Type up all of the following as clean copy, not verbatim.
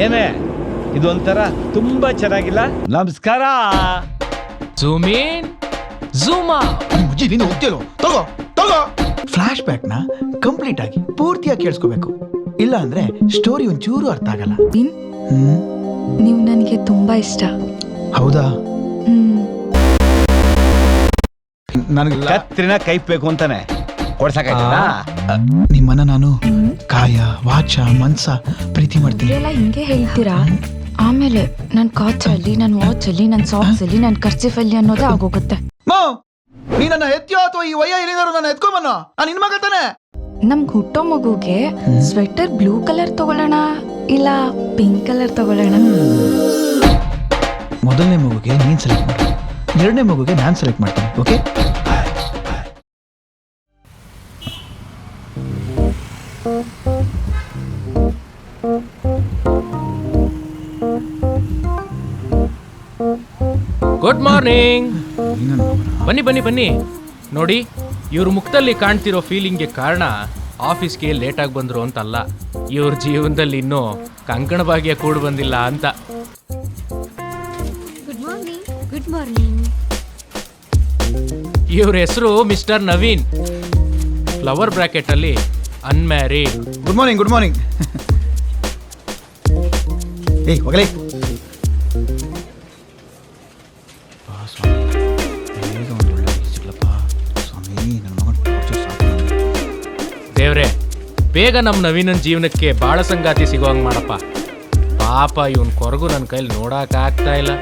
ಏನೇ ಇದೊಂಥರ ತುಂಬಾ ಚೆನ್ನಾಗಿಲ್ಲ. ನಮಸ್ಕಾರ. ಝೂಮ್ ಇನ್ ಝೂಮ್ ಮುಜ್ಜಿ ನೀನು ಹೋಗ್ತಿರೋ ತಗೋ ತಗೋ. ಫ್ಲಾಶ್ ಬ್ಯಾಕ್ ನ ಕಂಪ್ಲೀಟ್ ಆಗಿ ಪೂರ್ತಿಯಾಗಿ ಕೇಳಿಸ್ಕೋಬೇಕು, ಇಲ್ಲ ಅಂದ್ರೆ ಸ್ಟೋರಿ ಒಂಚೂರು ಅರ್ಥ ಆಗಲ್ಲ. ನೀವು ನನಗೆ ತುಂಬಾ ಇಷ್ಟ. ಹೌದಾ? ನನಗೆಲ್ಲ ಕತ್ರಿನ ಕೈಬೇಕು ಅಂತಾನೆ ಕೊಡ್ಸಕ್ಕಾಗಲ್ಲ. ನಿಮ್ಮನ್ನ ನಾನು ಕಾಯ ವಾಚ ಮನ್ಸ ಪ್ರೀತಿ ಮಾಡ್ತೀನಿ. ಎಲ್ಲ ಹಿಂಗೆ ಹೇಳ್ತೀರಾ, ಆಮೇಲೆ ನನ್ನ ಕಾಚಲ್ಲಿ, ನನ್ನ ವಾಚಲ್ಲಿ, ನನ್ನ ಸಾಕ್ಸ್ ಅಲ್ಲಿ, ನನ್ನ ಕರ್ಚಿಫಲ್ಲಿ ಅನ್ನೋದೇ ಆಗೋಗುತ್ತೆ. ನೀ ನನ್ನ ಎತ್ತಿಯೋ ಅಥವಾ ಈ ವಯ್ಯ ಏನಿದಾರು ನನ್ನ ಎತ್ಕೊಂಬನ್ನೋ, ನಾನು ನಿನ್ ಮಗ ತಾನೆ. ನಮ್ಗೆ ಹುಟ್ಟೋ ಮಗುಗೆ ಸ್ವೆಟರ್ ಬ್ಲೂ ಕಲರ್ ತಗೊಳ್ಳೋಣ ಇಲ್ಲ ಪಿಂಕ್ ಕಲರ್ ತಗೊಳ್ಳೋಣ? ಮೊದಲನೇ ಮಗುಗೆ ನೀನ್ ಸೆಲೆಕ್ಟ್ ಮಾಡು, ಎರಡನೇ ಮಗುಗೆ ನಾನ್ ಸೆಲೆಕ್ಟ್ ಮಾಡ್ತೀನಿ. ಓಕೆ? Good morning. ಬನ್ನಿ ಬನ್ನಿ ಬನ್ನಿ. ನೋಡಿ, ಇವ್ರ ಮುಖದಲ್ಲಿ ಕಾಣ್ತಿರೋ ಫೀಲಿಂಗ್ಗೆ ಕಾರಣ ಆಫೀಸ್ಗೆ ಲೇಟಾಗಿ ಬಂದ್ರು ಅಂತಲ್ಲ, ಇವ್ರ ಜೀವನದಲ್ಲಿ ಇನ್ನೂ ಕಂಕಣ ಭಾಗ್ಯ ಕೂಡ ಬಂದಿಲ್ಲ ಅಂತ. Good morning. Good morning. ಇವ್ರ ಹೆಸರು ಮಿಸ್ಟರ್ ನವೀನ್, ಫ್ಲವರ್ ಬ್ರಾಕೆಟ್ ಅಲ್ಲಿ unmarried. Good morning. Good morning. ಏಯ್ ಹೋಗಲೇ. ದೇವ್ರೆ, ಬೇಗ ನಮ್ಮ ನವೀನನ್ ಜೀವನಕ್ಕೆ ಬಾಳ ಸಂಗಾತಿ ಸಿಗೋಂಗ್ ಮಾಡಪ್ಪ. ಪಾಪ ಇವನ್ ಕೊರಗು ನನ್ನ ಕೈಲಿ ನೋಡಕ್ ಆಗ್ತಾ ಇಲ್ಲ.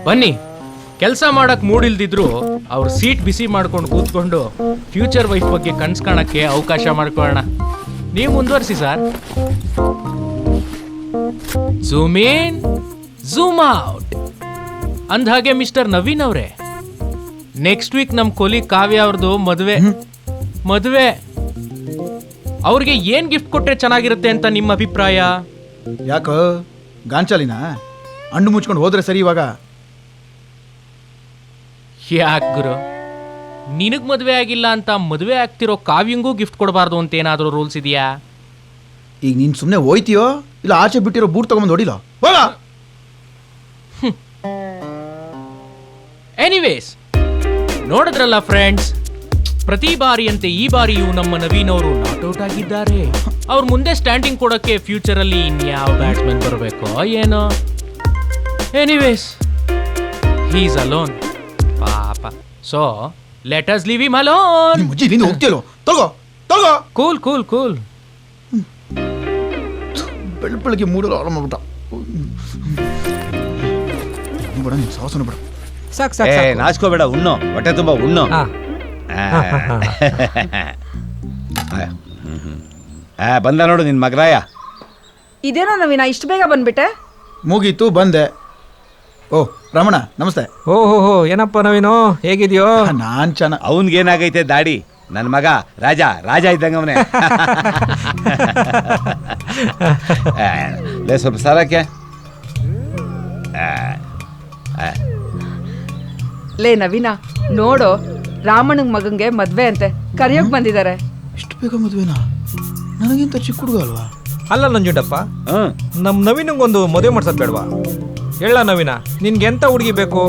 ಬನ್ನಿ, ಕೆಲಸ ಮಾಡಕ್ ಮೂಡಿಲ್ದಿದ್ರು ಅವ್ರ ಸೀಟ್ ಬಿಸಿ ಮಾಡ್ಕೊಂಡು ಕೂತ್ಕೊಂಡು ಫ್ಯೂಚರ್ ವೈಫ್ ಬಗ್ಗೆ ಕನ್ಸ್ ಕಾಣಕ್ಕೆ ಅವಕಾಶ ಮಾಡ್ಕೊಳ್ಳೋಣ. ನೀವು ಮುಂದುವರಿಸಿ sir. Zoom in zoom out. ಅಂದ್ಹಾಗೆ ಮಿಸ್ಟರ್ ನವೀನ್ ಅವರೇ, ನೆಕ್ಸ್ಟ್ ವೀಕ್ ನಮ್ ಕೊಲಿ ಕಾವ್ಯ ಅವ್ರದ್ದು ಮದುವೆ. ಅವ್ರಿಗೆ ಏನ್ ಗಿಫ್ಟ್ ಕೊಟ್ರೆ ಚೆನ್ನಾಗಿರುತ್ತೆ ಅಂತ ನಿಮ್ಮ ಅಭಿಪ್ರಾಯ? ಯಾಕೋ ಗಾಂಚಾಲಿನ ಅಂಡು ಮುಚ್ಕೊಂಡು ಹೋದ್ರೆ ಸರಿ. ಇವಾಗ ಯಾಕೆ ಗುರು, ನಿನಗ್ ಮದುವೆ ಆಗಿಲ್ಲ ಅಂತ ಮದುವೆ ಆಗ್ತಿರೋ ಕಾವ್ಯಂಗೂ ಗಿಫ್ಟ್ ಕೊಡಬಾರ್ದು ಅಂತ ಏನಾದರೂ ರೂಲ್ಸ್ ಇದೆಯಾ? ಈಗ ನೀನ್ ಸುಮ್ಮನೆ ಹೋಯ್ತೀಯೋ ಇಲ್ಲ ಆಚೆ ಬಿಟ್ಟಿರೋ ಬೂಟ್ ತಗೊಂಡ್ ಹೊಡಿಲೋ? ಎನಿವೇಸ್, ನೋಡಿದ್ರಲ್ಲ ಫ್ರೆಂಡ್ಸ್, ಪ್ರತಿ ಬಾರಿಯಂತೆ ಈ ಬಾರಿಯೂ ನಮ್ಮ ನವೀನ್ ಅವರು ನಾಟ್ ಔಟ್ ಆಗಿದ್ದಾರೆ. ಅವ್ರ ಮುಂದೆ ಸ್ಟ್ಯಾಂಡಿಂಗ್ ಕೊಡೋಕ್ಕೆ ಫ್ಯೂಚರ್ ಅಲ್ಲಿ ಇನ್ಯಾವ ಬ್ಯಾಟ್ಸ್ಮನ್ ಬರಬೇಕೋ ಏನೋ. ಎನಿವೇಸ್, ಹೀ ಈಸ್ ಅಲೋನ್ ಪಾಪ. So let us leave him alone. ಮುಜ್ಜಿ ನೀನು ಹೋಗ್ತಿಯೋ ತಗೋ ತಗೋ. Cool cool cool. ಬೆಳಗ್ಗೆ ಮೂಡಲು ಆರಾಮ ಮಾಡ್ಬಿಟ್ಟ. ಬೇಡ ನೀನು ಸಾವಸನ ಬೇಡ. ಸಾಕು ಸಾಕು. ನಾಚ್ಕೋಬೇಡ, ಉಣ್ಣು, ಹೊಟ್ಟೆ ತುಂಬಾ ಉಣ್ಣು. ಬಂದ ನೋಡು ನಿನ್ ಮಗರಾಯ. ಇದೇನೋ ನವೀನ, ಇಷ್ಟು ಬೇಗ ಬಂದ್ಬಿಟ್ಟೆ? ಮುಗೀತು, ಬಂದೆ. ಓ ರಮಣ, ನಮಸ್ತೆ. ಓಹೋ, ಏನಪ್ಪ ನವೀನು, ಹೇಗಿದ್ಯೋ? ನಾನ್ ಚೆನ್ನ. ಅವನ್ಗೇನಾಗೈತೆ ದಾಡಿ? ನನ್ನ ಮಗ ರಾಜ ಇದ್ದಂಗ ಅವನೇ. ಸ್ವಲ್ಪ ಸಾರಕ್ಕೆ ಲೇ ನವೀನ, ನೋಡು, ರಾಮಣ್ಣನ ಮಗಂಗೆ ಮದ್ವೆ ಅಂತೆ, ಕರಿಯೋಕ್ ಬಂದಿದ್ದಾರೆ. ಇಷ್ಟು ಬೇಗ ಮದ್ವೆನಾ? ನನಗಿಂತ ಚಿಕ್ಕ ಹುಡುಗ ಅಲ್ವಾ? ಅಲ್ಲ ನಂಜುಂಡಪ್ಪ, ನಮ್ ನವೀನಂಗೊಂದು ಮದುವೆ ಮಾಡ್ಸೋದ್ ಬೇಡವಾ? ಹೇಳ ನವೀನ, ನಿನ್ಗೆ ಎಂತ ಹುಡುಗಿ ಬೇಕು?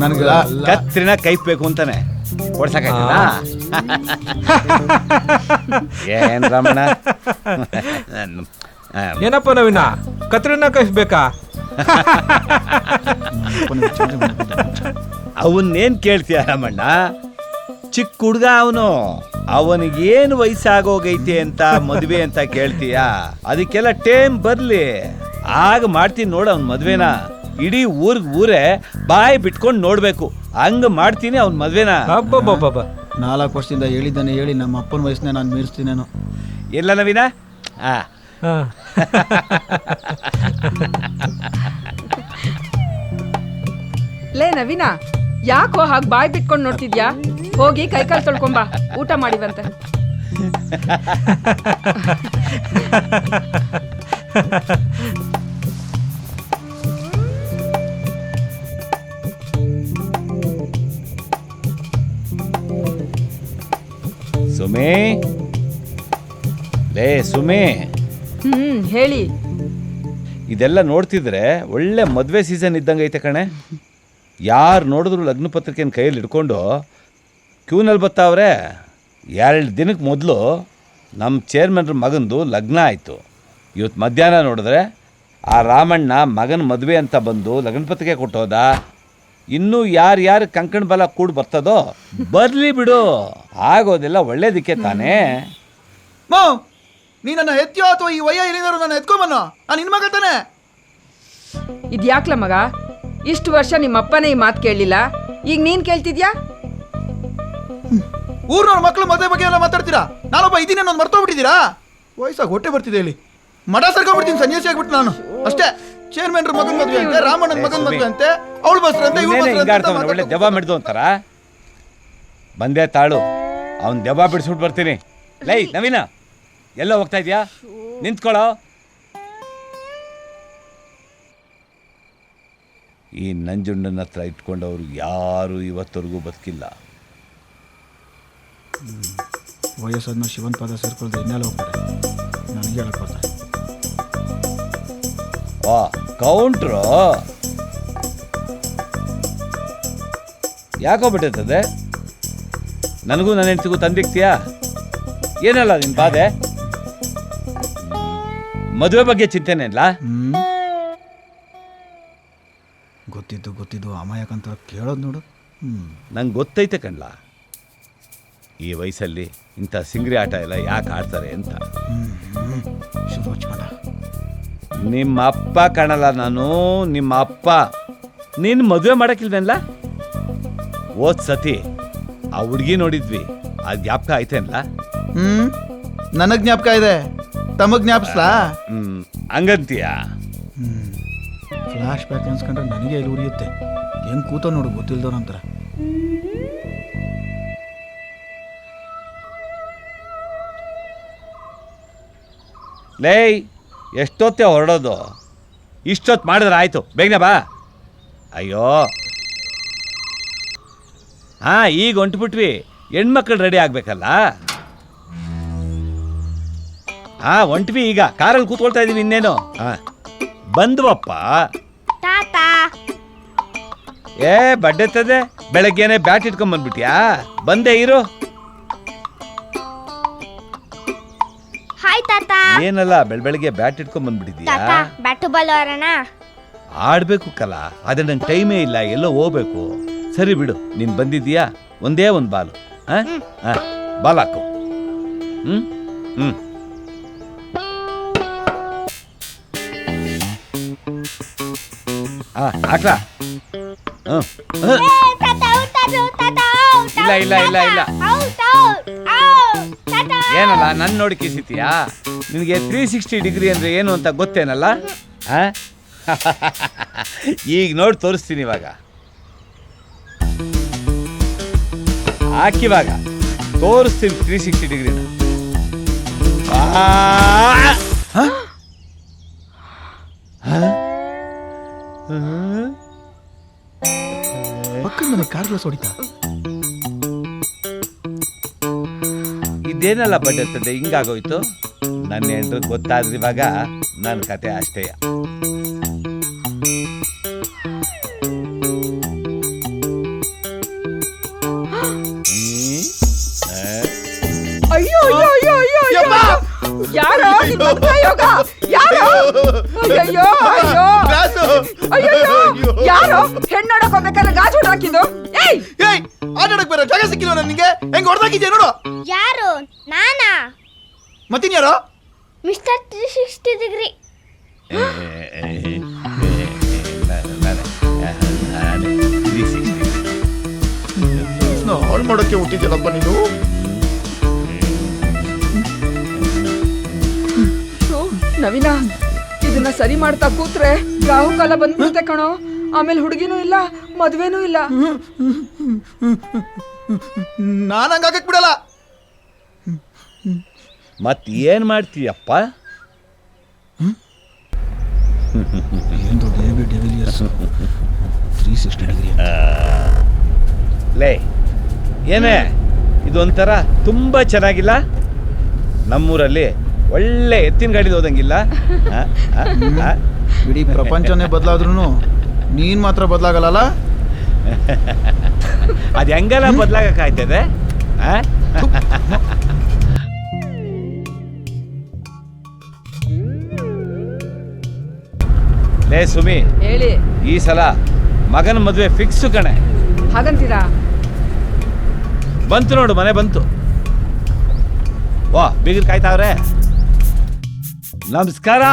ನನಗೆ ಕತ್ರಿನ ಕೈಬೇಕು ಅಂತಾನೆ ಕೊಡ್ಸಕ್ಕಾಗಲ್ಲ. ಏನ್ ರಮಣ? ಏನಪ್ಪ ನವೀನ, ಕತ್ರಿನ ಕೈಫ್ ಬೇಕಾ? ಅವನ್ನೇನ್ ಕೇಳ್ತೀಯ ರಮಣ್ಣ? ಚಿಕ್ಕ ಹುಡುಗ ಅವನು, ಅವನಿಗೇನು ವಯಸ್ಸಾಗೋಗೈತೆ ಅಂತ ಮದ್ವೆ ಅಂತ ಕೇಳ್ತೀಯ? ಅದಕ್ಕೆಲ್ಲ ಟೈಮ್ ಬರ್ಲಿ, ಆಗ ಮಾಡ್ತೀನಿ ನೋಡ ಅವನ್ ಮದ್ವೆನ. ಇಡೀ ಊರೇ ಬಾಯಿ ಬಿಟ್ಕೊಂಡು ನೋಡ್ಬೇಕು, ಹಂಗ ಮಾಡ್ತೀನಿ ಅವನ್ ಮದ್ವೆನ. 4 ವರ್ಷದಿಂದ ಹೇಳಿದ್ದಾನೆ, ಹೇಳಿ ನಮ್ಮ ಅಪ್ಪನ ವಯಸ್ಸನ್ನ ನಾನು ಮೀರಿಸ್ತೀನೇನೋ. ಎಲ್ಲ ನವೀನ? ಲೇ ನವೀನ, ಯಾಕೋ ಹಾಗೆ ಬಾಯ್ ಬಿಟ್ಕೊಂಡು ನೋಡ್ತಿದ್ಯಾ? ಹೋಗಿ ಕೈಕಾಲು ತೊಳ್ಕೊಂಬ, ಊಟ ಮಾಡಿವಂತೆ. ಸುಮೇ, ಲೇ ಸುಮಿ, ಹೇಳಿ. ಇದೆಲ್ಲ ನೋಡ್ತಿದ್ರೆ ಒಳ್ಳೆ ಮದುವೆ ಸೀಸನ್ ಇದ್ದಂಗೆ ಐತೆ ಕಣೆ. ಯಾರು ನೋಡಿದ್ರು ಲಗ್ನ ಪತ್ರಿಕೆನ ಕೈಯಲ್ಲಿ ಹಿಡ್ಕೊಂಡು ಕ್ಯೂನಲ್ಲಿ ಬರ್ತಾವ್ರೆ. 2 ದಿನಕ್ಕೆ ಮೊದಲು ನಮ್ಮ ಚೇರ್ಮನ್ರ ಮಗಂದು ಲಗ್ನ ಆಯಿತು. ಇವತ್ತು ಮಧ್ಯಾಹ್ನ ನೋಡಿದ್ರೆ ಆ ರಾಮಣ್ಣ ಮಗನ ಮದುವೆ ಅಂತ ಬಂದು ಲಗ್ನ ಪತ್ರಿಕೆ ಕೊಟ್ಟೋದ. ಇನ್ನೂ ಯಾರು ಕಂಕಣ ಬಲ ಕೂಡಿ ಬರ್ತದೋ ಬರಲಿ ಬಿಡು, ಆಗೋದೆಲ್ಲ ಒಳ್ಳೇದಕ್ಕೆ ತಾನೇ. ಮೋ, ನೀ ನನ್ನ ಎತ್ತಿಯೋ ಅಥವಾ ಈ ವಯ್ಯ ಇಲ್ಲಿಂದರು ನನ್ನ ಎತ್ಕೊಂಬನ್ನೋ, ನಾನು ನಿನ್ನ ಮಗ ತಾನೆ. ಇದ್ಯಾಕ್ಲ ಮಗ, ಇಷ್ಟು ವರ್ಷ ನಿಮ್ಮ ಅಪ್ಪನೇ ಈ ಮಾತು ಕೇಳಲಿಲ್ಲ, ಈಗ ನೀನ್ ಕೇಳ್ತಿದ್ಯಾ? ಊರ್ನವ್ರ ಮಕ್ಕಳು ಮದುವೆ ಬಗ್ಗೆ ಎಲ್ಲ ಮಾತಾಡ್ತೀರಾ, ನಾನೊಬ್ಬ ಇದೀನಿ ಅನ್ನೋದು ಮರ್ತೋಗ್ಬಿಟ್ಟಿದ್ದೀರಾ? ವಯಸ್ಸಾಗಿ ಹೊಟ್ಟೆ ಬರ್ತಿದೆ ಇಲ್ಲಿ, ಮಠ ಸರ್ಕೊಂಡ್ಬಿಡ್ತೀನಿ, ಸನ್ಯಾಸಿ ಆಗ್ಬಿಟ್ಟು ನಾನು ಅಷ್ಟೇ. ಚೇರ್ಮನ್ರ ಮಗನ ಮದುವೆ ಅಂತೆ, ರಾಮಣ್ಣನ ಮಗನ ಮದುವೆ ಅಂತೆ, ಅವಳು ಬಸ್ರಂತೆ, ಇವಳು ಹಿಂಗಾಡ್ತಾವ ಒಳ್ಳೆ ದೆವ್ವ ಮಿಡ್ದು ಅಂತಾರ. ಬಂದೇ ತಾಳು, ಅವ್ನು ದೆವ್ವ ಬಿಡಿಸ್ಬಿಟ್ಟು ಬರ್ತೀನಿ. ಲೈ ನವೀನ, ಎಲ್ಲ ಹೋಗ್ತಾ ಇದೆಯಾ? ನಿಂತ್ಕೊಳ್ಳೋ. ಈ ನಂಜುಂಡನ ಹತ್ರ ಇಟ್ಕೊಂಡವ್ರು ಯಾರು ಇವತ್ತವರೆಗೂ ಬದುಕಿಲ್ಲ. ವಯಸ್ಸಾದ್ಮೇಲೆ ಶಿವನ್ ಪಾದ ಸೇರ್ಕೊಳ್ದೆ ಇನ್ನೆಲ್ಲ ಹೋಗ್ತಾರೆ, ನನಗೆ ಹೇಳಕ್ ಬರ್ತಾರೆ. ವಾ ಕೌಂಟ್ರು ಯಾಕೋ ಬಿಟ್ಟಿರ್ತದೆ? ನನಗೂ ನನ್ನ ಹೆಂಡ್ತಿಗೂ ತಂದಿಕ್ತೀಯಾ? ಏನಲ್ಲ ನಿನ್ನ ಬಾಧೆ? ಮದುವೆ ಬಗ್ಗೆ ಚಿಂತೆನೇ ಇಲ್ಲ? ಗೊತ್ತಿದ್ದು ಅಮಾಯಕಂತ ಕೇಳೋದು ನೋಡು. ನಂಗೆ ಗೊತ್ತೈತೆ ಕಣ್ಲ, ಈ ವಯಸ್ಸಲ್ಲಿ ಇಂಥ ಸಿಂಗ್ರಿ ಆಟ ಎಲ್ಲ ಯಾಕೆ ಆಡ್ತಾರೆ ಅಂತ. ಶುರು ಹಚ್ಕೊಂಡ. ನಿಮ್ಮ ಅಪ್ಪ ಕಾಣಲ್ಲ ನಾನು, ನಿಮ್ಮ ಅಪ್ಪ. ನೀನು ಮದುವೆ ಮಾಡೋಕ್ಕಿಲ್ವೇನಲ್ಲ? ಓದ್ ಸತಿ ಆ ಹುಡುಗಿ ನೋಡಿದ್ವಿ, ಆ ಜ್ಞಾಪಕ ಐತೇನಲ್ಲ? ನನಗೆ ಜ್ಞಾಪಕ ಇದೆ, ತಮಗ್ ಜ್ಞಾಪಿಸ್ಲಾ? ಹಂಗಂತೀಯ? ಫ್ಲಾಶ್ ಬ್ಯಾಕ್ ಅನ್ಸ್ಕೊಂಡ್ರೆ ನನಗೆ ಇಲ್ಲಿ ಉರಿಯುತ್ತೆ. ಹೆಂಗ್ ಕೂತ ನೋಡು, ಗೊತ್ತಿಲ್ದವ್ರಂತರ. ಲೇ, ಎಷ್ಟೊತ್ತೇ ಹೊರಡೋದು? ಇಷ್ಟೊತ್ತು ಮಾಡಿದ್ರೆ ಆಯ್ತು, ಬೇಗನೆ ಬಾ. ಅಯ್ಯೋ ಹಾಂ, ಈಗ ಹೊಂಟ್ಬಿಟ್ವಿ, ಹೆಣ್ಮಕ್ಳು ರೆಡಿ ಆಗ್ಬೇಕಲ್ಲ. ಹಾಂ ಹೊಂಟ್ವಿ, ಈಗ ಕಾರಲ್ಲಿ ಕೂತ್ಕೊಳ್ತಾ ಇದೀವಿ, ಇನ್ನೇನು. ಹಾಂ ಬಂದ್ವಪ್ಪ. ಏ ಬಡ್ಡೆತ್ತದೆ, ಬೆಳಗ್ಗೆನೆ ಬ್ಯಾಟ್ ಇಟ್ಕೊಂಡ್ ಬಂದ್ಬಿಟ್ಯಾ? ಬಂದೆ ಇರು. ಹಾಯ್ ತಾತ. ಏನಲ್ಲ ಬೆಳಗ್ಗೆ ಬ್ಯಾಟ್ ಇಟ್ಕೊಂಡ್ ಬಂದ್ಬಿಟ್ಟಿದ್ಯಾ? ಬ್ಯಾಟು ಬಾಲ್ ಆಡೋಣ. ಆಡ್ಬೇಕು ಕಲ, ಆದ್ರೆ ನಂಗೆ ಟೈಮೇ ಇಲ್ಲ, ಎಲ್ಲೋ ಹೋಗ್ಬೇಕು. ಸರಿ ಬಿಡು, ನೀನ್ ಬಂದಿದ್ದೀಯಾ, ಒಂದೇ ಒಂದು ಬಾಲು. ಬಾಲ್ ಹಾಕು. ಹಾಕ್ಲಾ? ಇಲ್ಲ ಏನಲ್ಲ ನನ್ನ ನೋಡಿ ಕಿಸಿತೀಯಾ? ನಿನಗೆ 360 ಡಿಗ್ರಿ ಅಂದ್ರೆ ಏನು ಅಂತ ಗೊತ್ತೇನಲ್ಲ? ಈಗ ನೋಡಿ ತೋರಿಸ್ತೀನಿ. ಇವಾಗ ಹಾಕಿವಾಗ ತೋರಿಸ್ತೀನಿ 360 ಡಿಗ್ರಿನ. ಪಕ್ಕದ ಮನೆ ಕಾರ್ ಗ್ಲಾಸ್ ಹೊಡಿತಾ. ಇದೇನಲ್ಲ ಬಡ್ಡೆ ಹಿಂಗಾಗೋಯ್ತು. ನನ್ನ ಹೆಂಡ್ರು ಗೊತ್ತಾದ್ರೆ ಇವಾಗ ನನ್ನ ಕತೆ ಅಷ್ಟೇ. ಅಯ್ಯೋ ಅಯ್ಯೋ ಅಯ್ಯೋ ಅಯ್ಯೋ ಯಾರೋ ಯಾರೋ ಅಯ್ಯೋ ಅಯ್ಯೋ ಅಯ್ಯೋ ಯಾರೋ ಹೆಣ್ಣೋಡಕ್ ಹೋಗ್ಬೇಕಾದ್ರೆ ಗಾಜು ಹಾಕಿದ್ದು. ಏಯ್ ಆಟಾಡಕ್ ಬೇರೆ ಜಾಗ ಸಿಕ್ಕಿಲ್ವ ನನಗೆ? ಹೆಂಗ್ ಹೊಡೆದಾಕಿದ್ಯಾ ನೋಡು. ಯಾರು? ನಾನಾ? ಮತ್ತಿನ್ಯಾರೋ? Mister 360 degree. ಹಾಳು ಮಾಡೋಕ್ಕೆ ಹುಟ್ಟಿದ್ಯಲ್ಲಪ್ಪ ನೀನು. ನವೀನ, ಇದನ್ನ ಸರಿ ಮಾಡ್ತಾ ಕೂತ್ರೆ ರಾಹುಕಾಲ ಬಂದ್ಬಿಡುತ್ತೆ ಕಣೋ. ಆಮೇಲೆ ಹುಡುಗಿನೂ ಇಲ್ಲ, ಮದ್ವೆನೂ ಇಲ್ಲ. ನಾನು ಹಂಗಾಗಕ್ ಬಿಡಲ್ಲ. ಮತ್ ಏನ್ ಮಾಡ್ತೀಯಪ್ಪ? ಲೇ ಏನೇ ಇದೊಂಥರ ತುಂಬ ಚೆನ್ನಾಗಿಲ್ಲ? ನಮ್ಮೂರಲ್ಲಿ ಒಳ್ಳೆ ಎತ್ತಿನ ಗಾಡಿ ಹೋದಂಗಿಲ್ಲ. ಇಡೀ ಪ್ರಪಂಚನೇ ಬದಲಾದ್ರೂ ನೀನ್ ಮಾತ್ರ ಬದಲಾಗಲ್ಲ. ಅದು ಹೆಂಗಲ್ಲ ಬದಲಾಗಕ್ಕಾಯ್ತದೆ? ಲೇ ಸುಮಿ, ಹೇಳಿ. ಈ ಸಲ ಮಗನ ಮದುವೆ ಫಿಕ್ಸ್ ಕಣೆ. ಹಾಗಂತೀರಾ? ಬಂತು ನೋಡು, ಮನೆ ಬಂತು. ವಾ, ಬೀಗರು ಕಾಯ್ತಾವ್ರೆ. ನಮಸ್ಕಾರ.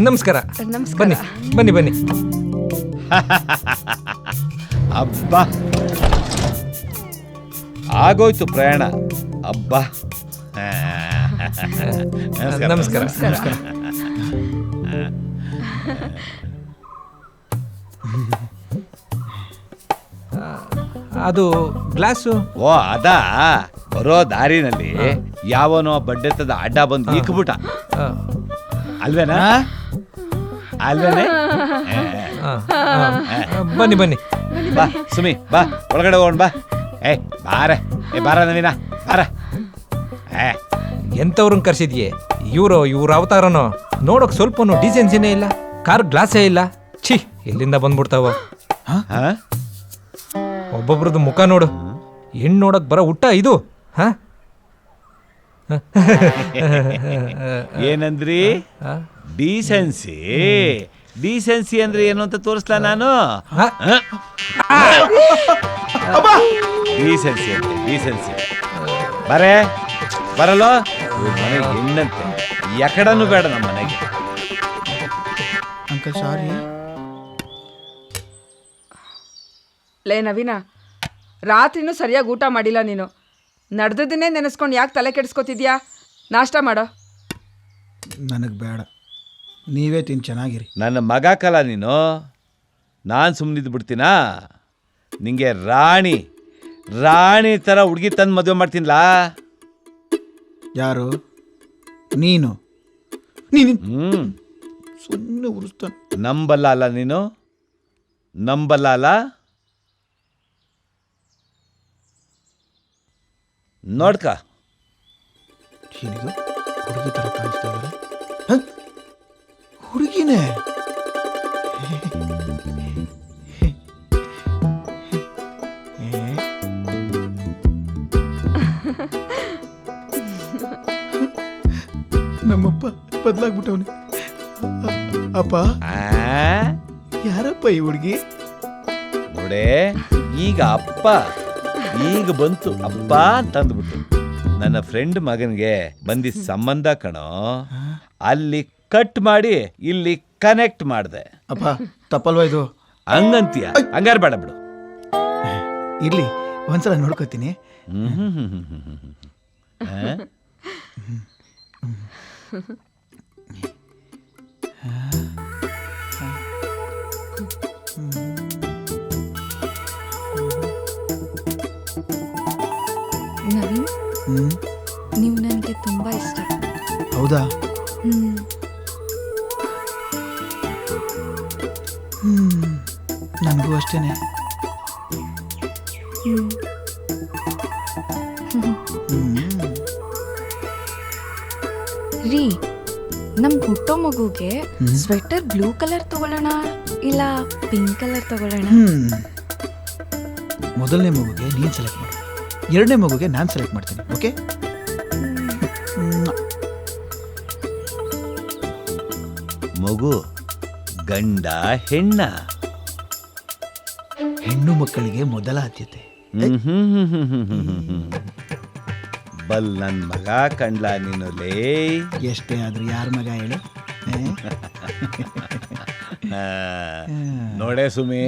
ನಮಸ್ಕಾರ. ನಮಸ್ಕಾರ. ಬನ್ನಿ ಬನ್ನಿ ಬನ್ನಿ. ಅಬ್ಬಾ, ಆಗೋಯ್ತು ಪ್ರಯಾಣ. ಅಬ್ಬಾ, ನಮಸ್ಕಾರ. ಅದು ಗ್ಲಾಸು. ಓ ಅದಾ, ಬರೋ ದಾರಿನಲ್ಲಿ ಯಾವನೋ ಬಡ್ಡೆತ್ತದ ಅಡ್ಡ ಬಂದು ಈಕ್ಬಿಟ್ಟ. ಅಲ್ವೇನಾ? ಅಲ್ವೇನೆ? ಬನ್ನಿ ಬನ್ನಿ. ಬಾ ಸುಮಿ, ಬಾ ಒಳಗಡೆ ಹೋಗೋಣ. ಬಾ. ಬಾರ ಬಾರ ನವೀನ, ಬಾರ. ಎಂಥವ್ರನ್ನ ಕರ್ಸಿದ್ಯೆ? ಇವ್ರ ಅವತಾರನೋ ನೋಡೋಕ್ ಸ್ವಲ್ಪನೂ ಡಿಸೆನ್ಸಿನೇ ಇಲ್ಲ. ಕಾರ್ ಗ್ಲಾಸೇ ಇಲ್ಲ. ಛೀ, ಎಲ್ಲಿಂದ ಬಂದ್ಬಿಡ್ತಾವ? ಒಬ್ಬೊಬ್ರದ್ದು ಮುಖ ನೋಡು. ಹೆಣ್ಣು ನೋಡಕ್ ಬರೋ ಊಟ ಇದು. ಏನಂದ್ರಿ? ಡೀಸೆನ್ಸಿ. ಡೀಸೆನ್ಸಿ ಅಂದ್ರೆ ಏನು ಅಂತ ತೋರಿಸ್ಲಾ ನಾನು? ಡೀಸೆನ್ಸಿ ಅಂತೆ, ಡೀಸೆನ್ಸಿ. ಬರೇ ಬರಲ್ಲೋ? ಮನೆಗೆ ಹೆಣ್ಣಂತೆ, ಎಕಡನು ಬೇಡ ನಮ್ಮ ಮನೆಗೆ. Uncle sorry. ಲೇ ನವೀನ, ರಾತ್ರಿನೂ ಸರಿಯಾಗಿ ಊಟ ಮಾಡಿಲ್ಲ ನೀನು. ನಡೆದದನ್ನೇ ನೆನೆಸ್ಕೊಂಡು ಯಾಕೆ ತಲೆ ಕೆಡಿಸ್ಕೊತಿದ್ಯಾ? ನಾಷ್ಟ ಮಾಡೋ. ನನಗೆ ಬೇಡ, ನೀವೇ ತಿನ್ ಚೆನ್ನಾಗಿರಿ. ನನ್ನ ಮಗ ಕಲ ನೀನು, ನಾನು ಸುಮ್ಮನಿದ್ದು ಬಿಡ್ತೀನಾ? ನಿಂಗೆ ರಾಣಿ ರಾಣಿ ಥರ ಹುಡುಗಿ ತಂದು ಮದುವೆ ಮಾಡ್ತೀನಲ್ಲ. ಯಾರು? ನೀನು? ನೀನು ಹ್ಞೂ, ಸುಮ್ಮನೆ ಉರಿಸ್ತಾನೆ. ನಂಬಲ್ಲ ಅಲ್ಲ ನೀನು? ನಂಬಲ್ಲ ಅಲ್ಲ? ನೋಡ್ಕ, ಏನಿದು ಹುಡುಗಿ ಥರ ಕಾಣಿಸ್ತಾ ಇದ್ದಾರೆ? ಹುಡುಗಿನೇ? ನಮ್ಮಪ್ಪ ಬದಲಾಗ್ಬಿಟ್ಟವನೆ. ಅಪ್ಪ, ಯಾರಪ್ಪ ಈ ಹುಡುಗಿ? ನೋಡೇ, ಈಗ ಅಪ್ಪ ಈಗ ಬಂತು ಅಪ್ಪ ಅಂತಂದ್ಬಿಟ್ಟು. ನನ್ನ ಫ್ರೆಂಡ್ ಮಗನಿಗೆ ಬಂದಿದ್ದ ಸಂಬಂಧ ಕಣೋ, ಅಲ್ಲಿ ಕಟ್ ಮಾಡಿ ಇಲ್ಲಿ ಕನೆಕ್ಟ್ ಮಾಡಿದೆ. ಅಪ್ಪ ತಪ್ಪಲ್ವಾ ಇದು? ಹಂಗಂತೀಯ? ಹಂಗಾರ ಬೇಡ ಬಿಡು. ಇರ್ಲಿ, ಒಂದ್ಸಲ ನೋಡ್ಕೋತೀನಿ. ನವೀನ್, ನೀವು ನನಗೆ ತುಂಬ ಇಷ್ಟ. ಹೌದಾ? ನನಗೂ ಅಷ್ಟೇನೆ. ರೀ, ನಮ್ ಹುಟ್ಟೋ ಮಗುಗೆ ಸ್ವೆಟರ್ ಬ್ಲೂ ಕಲರ್ ತಗೊಳ್ಳೋಣ ಇಲ್ಲ ಪಿಂಕ್ ಕಲರ್ ತಗೊಳ್ಳೋಣ? ಮೊದಲನೇ ಮಗುಗೆ ನೀನು ಸೆಲೆಕ್ಟ್ ಮಾಡು, ಎರಡನೇ ಮಗುಗೆ ನಾನು ಸೆಲೆಕ್ಟ್ ಮಾಡ್ತೀನಿ. ಓಕೆ? ಮಗು ಗಂಡ ಹೆಣ್ಣ? ಹೆಣ್ಣು ಮಕ್ಕಳಿಗೆ ಮೊದಲ ಆದ್ಯತೆ. ಬಲ್ ನನ್ ಮಗ ಕಂಡ್ಲ ನೀನು ಲೇ. ಎಷ್ಟೇ ಆದ್ರೂ ಯಾರ ಮಗ ಹೇಳು? ನೋಡೆ ಸುಮಿ,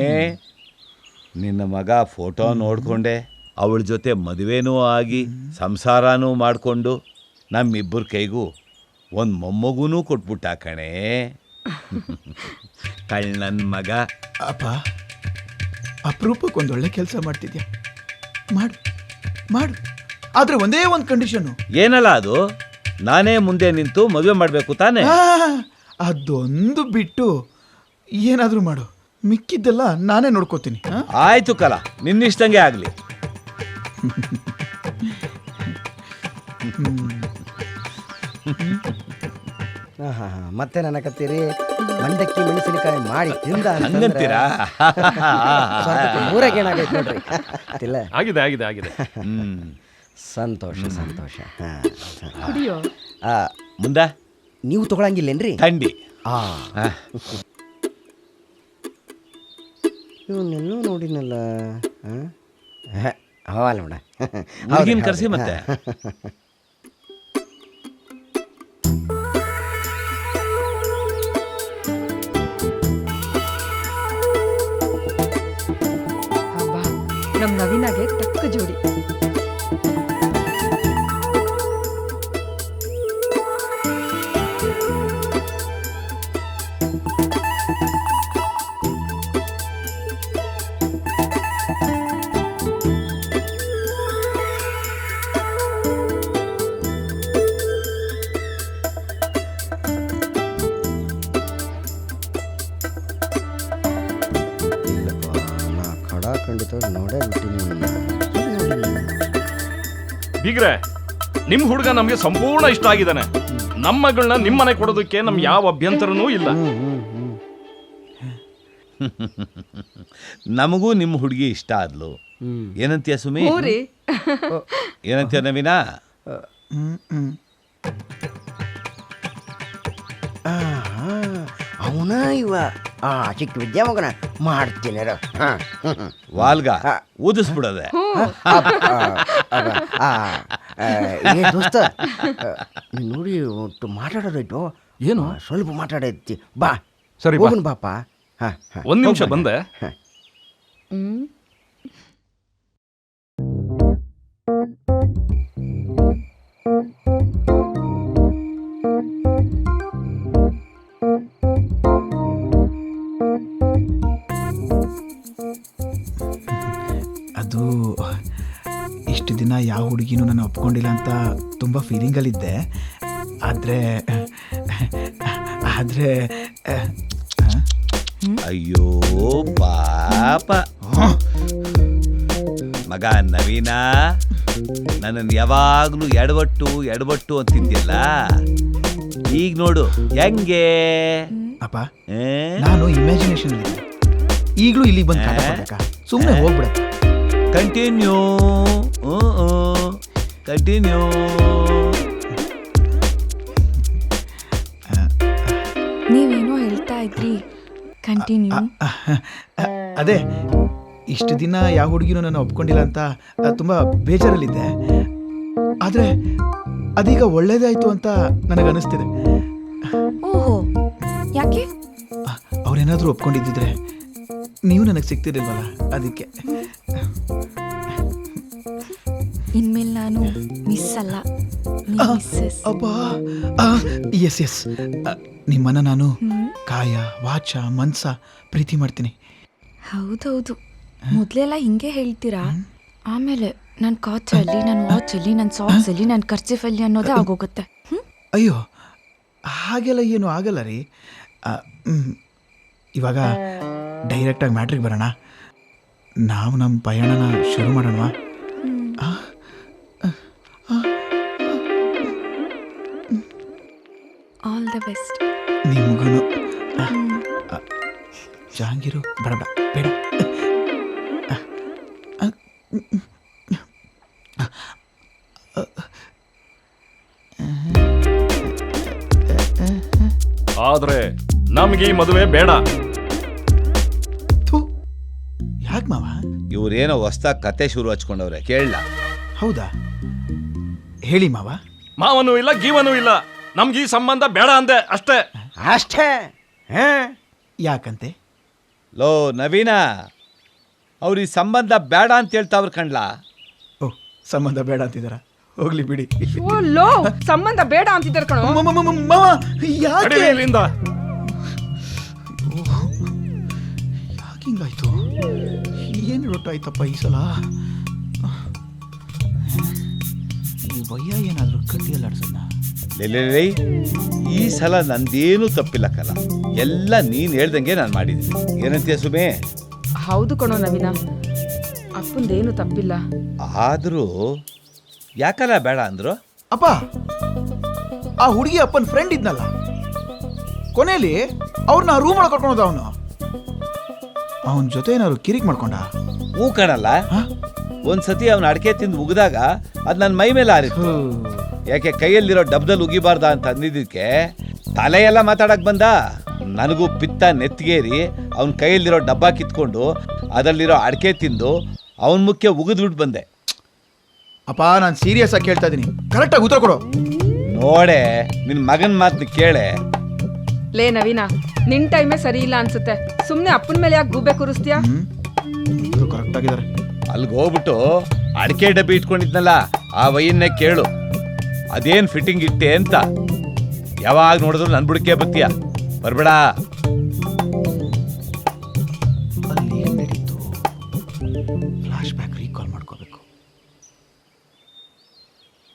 ನಿನ್ನ ಮಗ ಫೋಟೋ ನೋಡ್ಕೊಂಡೆ, ಅವಳ ಜೊತೆ ಮದುವೆನೂ ಆಗಿ ಸಂಸಾರನೂ ಮಾಡಿಕೊಂಡು ನಮ್ಮಿಬ್ಬರ ಕೈಗೂ ಒಂದು ಮೊಮ್ಮಗುನೂ ಕೊಟ್ಬಿಟ್ಟ ಕಣೆ. ಕಳ್ಳನ ಮಗ. ಅಪ್ಪ, ಅಪರೂಪಕ್ಕೆ ಒಂದೊಳ್ಳೆ ಕೆಲಸ ಮಾಡ್ತಿದ್ಯಾ, ಮಾಡು ಮಾಡು. ಆದ್ರೆ ಒಂದೇ ಒಂದು ಕಂಡೀಷನ್ನು. ಏನಲ್ಲ ಅದು? ನಾನೇ ಮುಂದೆ ನಿಂತು ಮದುವೆ ಮಾಡಬೇಕು ತಾನೇ? ಅದೊಂದು ಬಿಟ್ಟು ಏನಾದರೂ ಮಾಡು, ಮಿಕ್ಕಿದ್ದೆಲ್ಲ ನಾನೇ ನೋಡ್ಕೋತೀನಿ. ಆಯ್ತು ಕಲ, ನಿನ್ನಿಷ್ಟಂಗೆ ಆಗಲಿ. ಮತ್ತೆ ನನಕತ್ತೀರಿ ಮಂಡಕ್ಕಿ ಮೆಣಸಿನಕಾಯಿ ಮಾಡಿ ತಿಂದ ಹಂಗಂತೀರಾ? ಊರಾಗ ಏನಾಗೈತೆ ನೋಡ್ರಿ ತಿಲ್ಲ. ಆಗಿದೆ ಆಗಿದೆ ಆಗಿದೆ. ಸಂತೋಷ ಸಂತೋಷ. ಕುಡಿಯೋ. ಮುಂದ ನೀವು ತಗೊಳಂಗಿಲ್ಲೇನ್ರಿ? ಥಂಡಿ. ಇವನ್ನೆಲ್ಲೂ ನೋಡಿನಲ್ಲ. ಹವಲ್ಲ ನೋಡ ಹುಡುಗಿನ ಕರೆಸಿ ಮತ್ತೆ. ಹಬ್ಬ ನಮ್ ನವೀನಾಗೆ ತಕ್ಕ ಜೋಡಿ. ಖಂಡಿತ ನೋಡೇ ಬಿಟ್ಟಿನಿ. ಬೀಗ್ರೆ, ನಿಮ್ ಹುಡುಗ ನಮ್ಗೆ ಸಂಪೂರ್ಣ ಇಷ್ಟ ಆಗಿದ್ದಾನೆ. ನಮ್ಮ ಮಗಳನ್ನ ನಿಮ್ಮನೆ ಕೊಡೋದಕ್ಕೆ ನಮ್ ಯಾವ ಅಭ್ಯಂತರನೂ ಇಲ್ಲ. ನಮಗೂ ನಿಮ್ಮ ಹುಡುಗಿ ಇಷ್ಟ ಆದ್ಲು. ಏನಂತೀಯ ಸುಮಿ? ಊರಿ ಏನಂತೀಯ ನವೀನಾ? ಅವನ ಇವ ಚಿಕ್ಕ ವಿದ್ಯಾ ಮಗನ ಮಾಡ್ತೀನಿ. ವಾಲ್ಗ ಊದಿಸ್ಬಿಡೋದೆ. ದೋಸ್ತ ನೋಡಿ ಒಟ್ಟು ಮಾತಾಡೋದಾಯ್ತು. ಏನು ಸ್ವಲ್ಪ ಮಾತಾಡೈತಿ. ಬಾ ಸರಿ ಹೋಗೋಣ ಬಾಪ. ಒಂದ್ ನಿಮಿಷ ಬಂದೆ. ಅದು ಇಷ್ಟು ದಿನ ಯಾವ ಹುಡುಗಿನೂ ನಾನು ಒಪ್ಕೊಂಡಿಲ್ಲ ಅಂತ ತುಂಬ ಫೀಲಿಂಗಲ್ಲಿದ್ದೆ. ಆದರೆ ಅಯ್ಯೋ ಪಾಪ ಮಗ ನವೀನ, ನನ್ನನ್ನು ಯಾವಾಗ್ಲೂ ಎಡವಟ್ಟು ಅಂತಿದ್ಯಲ್ಲ, ಈಗ ನೋಡು ಹೆಂಗೆ. ಅಪ್ಪ ನಾನು ಇಮ್ಯಾಜಿನೇಷನ್ ಅಲ್ಲಿ ಈಗಲೂ ಇಲ್ಲಿ ಬಂದು ಕಾಣಬೇಕಾ? ಸುಮ್ಮನೆ ಹೋಗ್ಬಿಡ. ಕಂಟಿನ್ಯೂ. ನೀವೇನೋ ಹೇಳ್ತಾ ಇದ್ರಿ, ಕಂಟಿನ್ಯೂ. ಅದೇ ಇಷ್ಟು ದಿನ ಯಾವ ಹುಡುಗಿನೂ ನಾನು ಒಪ್ಕೊಂಡಿಲ್ಲ ಅಂತ ತುಂಬ ಬೇಜಾರಲ್ಲಿದ್ದೆ. ಆದರೆ ಅದೀಗ ಒಳ್ಳೇದಾಯ್ತು ಅಂತ ನನಗನ್ನಿಸ್ತಿದೆ. ಓಹೋ, ಯಾಕೆ? ಅವ್ರೇನಾದರೂ ಒಪ್ಕೊಂಡಿದ್ದಿದ್ರೆ ನೀವು ನನಗೆ ಸಿಗ್ತಿರ್ಲಿಲ್ವಲ್ಲ, ಅದಕ್ಕೆ. ಇನ್ಮೇಲೆ ನಾನು ಮಿಸ್ ಅಲ್ಲ, ಮಿಸ್ಸಸ್. ಅಬ್ಬಾ, ಎಸ್ ನಿಮ್ಮನ್ನ ನಾನು ಕಾಯ ವಾಚ ಮನ್ಸ ಪ್ರೀತಿ ಮಾಡ್ತೀನಿ. ಹೌದೌದು, ಮೊದಲೆಲ್ಲ ಹಿಂಗೆ ಹೇಳ್ತೀರಾ. ಆಮೇಲೆ ನನ್ನ ಕಾಚಲ್ಲಿ, ನನ್ನ ವಾಚಲ್ಲಿ, ನನ್ನ ಸಾಕ್ಸಲ್ಲಿ, ನನ್ನ ಕರ್ಚಿಫಲ್ಲಿ ಅನ್ನೋದೇ ಆಗೋಗುತ್ತೆ. ಅಯ್ಯೋ, ಹಾಗೆಲ್ಲ ಏನು ಆಗಲ್ಲ ರೀ. ಇವಾಗ ಡೈರೆಕ್ಟಾಗಿ ಮ್ಯಾಟ್ರಿಗೆ ಬರೋಣ. ನಾವು ನಮ್ಮ ಪಯಣನ ಶುರು ಮಾಡೋಣವಾ? All the best. ನಿಮಗೂ. ಜಹಾಂಗೀರು ಬೇಡ ಬೇಡ. ಆದ್ರೆ ನಮ್ಗೆ ಈ ಮದುವೆ ಬೇಡ. ಯಾಕೆ ಮಾವ? ಇವ್ರೇನೋ ಹೊಸ್ದಾಗಿ ಕತೆ ಶುರು ಹಚ್ಕೊಂಡವ್ರೆ, ಕೇಳಲ್ಲ. ಹೌದಾ? ಹೇಳಿ ಮಾವ. ಮಾವನೂ ಇಲ್ಲ ಗೀವನೂ ಇಲ್ಲ, ನಮ್ಗೆ ಈ ಸಂಬಂಧ ಬೇಡ ಅಂದೆ ಅಷ್ಟೇ. ಯಾಕಂತೆ? ಲೋ ನವೀನ, ಅವ್ರ ಈ ಸಂಬಂಧ ಬೇಡ ಅಂತ ಹೇಳ್ತಾವ್ರ ಕಣ್ಲಾ. ಓ, ಸಂಬಂಧ ಬೇಡ ಅಂತಿದಾರ? ಹೋಗ್ಲಿ ಬಿಡಿ. ಓ ಲೋ, ಸಂಬಂಧ ಬೇಡ ಅಂತಿದ್ದಾರೆ ಕಣೋ. ಯಾಕೆ ಇಲ್ಲಿಂದ ಹಿಂಗಾಯ್ತು? ಏನು ರೊಟ್ಟಾಯ್ತಪ್ಪ ಈ ಸಲ? ಈ ವಯ್ಯ ಏನಾದರೂ ಕಟ್ಟಿಯಲ್ಲ ಅಡ್ಸನ್ನ. ಲೇ, ಈ ಸಲ ನಂದೇನೂ ತಪ್ಪಿಲ್ಲ ಕಲ, ಎಲ್ಲ ನೀನ್ ಹೇಳ್ದಂಗೆ ನಾನು ಮಾಡಿದ್ದೀನಿ. ಏನಂತೀಯ ಸುಮೇ? ಹೌದು ಕಣೋ ನವೀನ, ಅಪ್ಪಂದೇನು ತಪ್ಪಿಲ್ಲ. ಆದರೂ ಯಾಕಲ್ಲ ಬೇಡ ಅಂದ್ರು? ಅಪ್ಪ, ಆ ಹುಡುಗಿ ಅಪ್ಪನ ಫ್ರೆಂಡ್ ಇದ್ನಲ್ಲ, ಕೊನೆಯಲ್ಲಿ ಅವ್ರನ್ನ ರೂಮ್ ಒಳಗೆ ಕರ್ಕೊಂಡೋದ ಅವನು. ಅವನ ಜೊತೆ ಏನಾದ್ರು ಕಿರಿಕ್ ಮಾಡ್ಕೊಂಡ? ಹೂ ಕಣಲ್ಲ, ಒಂದ್ಸತಿ ಅವನ ಅಡಿಕೆ ತಿಂದು ಉಗಿದಾಗ ಅದು ನನ್ನ ಮೈ ಮೇಲೆ ಹಾರಿತ್ತು. ಯಾಕೆ ಕೈಯಲ್ಲಿರೋ ಡಬ್ದಲ್ಲಿ ಉಗಿಬಾರ್ದ ಅಂತ ಅಂದಿದ್ದಕ್ಕೆ ತಲೆಯೆಲ್ಲ ಮಾತಾಡಕ್ ಬಂದ. ನನಗೂ ಪಿತ್ತ ನೆತ್ತಿಗೇರಿ ಅವನ ಕೈಯಲ್ಲಿರೋ ಡಬ್ಬ ಕಿತ್ಕೊಂಡು ಅದರಲ್ಲಿರೋ ಅಡಿಕೆ ತಿಂದು ಅವನ ಮುಖ್ಯ ಉಗಿದ್ಬಿಟ್ಟು ಬಂದೆ. ಅಪ್ಪ, ನಾನು ಸೀರಿಯಸ್ ಆಗಿ ಕೇಳ್ತಾ ಇದ್ದೀನಿ, ಕರೆಕ್ಟಾಗಿ ಉತ್ತರ ಕೊಡು. ನೋಡೆ, ನಿನ್ನ ಮಗನ ಮಾತನ್ನ ಕೇಳೆ. ಲೇ ನವೀನ, ನಿನ್ ಟೈಮೇ ಸರಿ ಇಲ್ಲ ಅನ್ಸುತ್ತೆ. ಸುಮ್ನೆ ಅಪ್ಪನ ಮೇಲೆ ಯಾಕೆ ಗೂಬೆ ಕೂರಿಸ್ತೀಯಾ? ಕರೆಕ್ಟ್ ಆಗಿದ್ದಾರೆ. ಅಲ್ಲಿಗೆ ಹೋಗ್ಬಿಟ್ಟು ಅಡಿಕೆ ಡಬ್ಬಿ ಇಟ್ಕೊಂಡಿದ್ನಲ್ಲ ಆ ವೈನ್ನೇ ಕೇಳು, ಅದೇನ್ ಫಿಟ್ಟಿಂಗ್ ಇಟ್ಟೆ ಅಂತ. ಯಾವಾಗ ನೋಡಿದ್ರು ನನ್ ಬುಡಕೆ ಬತ್ತೀಯ, ಬರ್ಬೇಡ. ಅಲ್ಲಿ ಏನ್ ನಡೀತು? ಫ್ಲಾಶ್ ಬ್ಯಾಕ್ ರೀಕಾಲ್ ಮಾಡ್ಕೋಬೇಕು.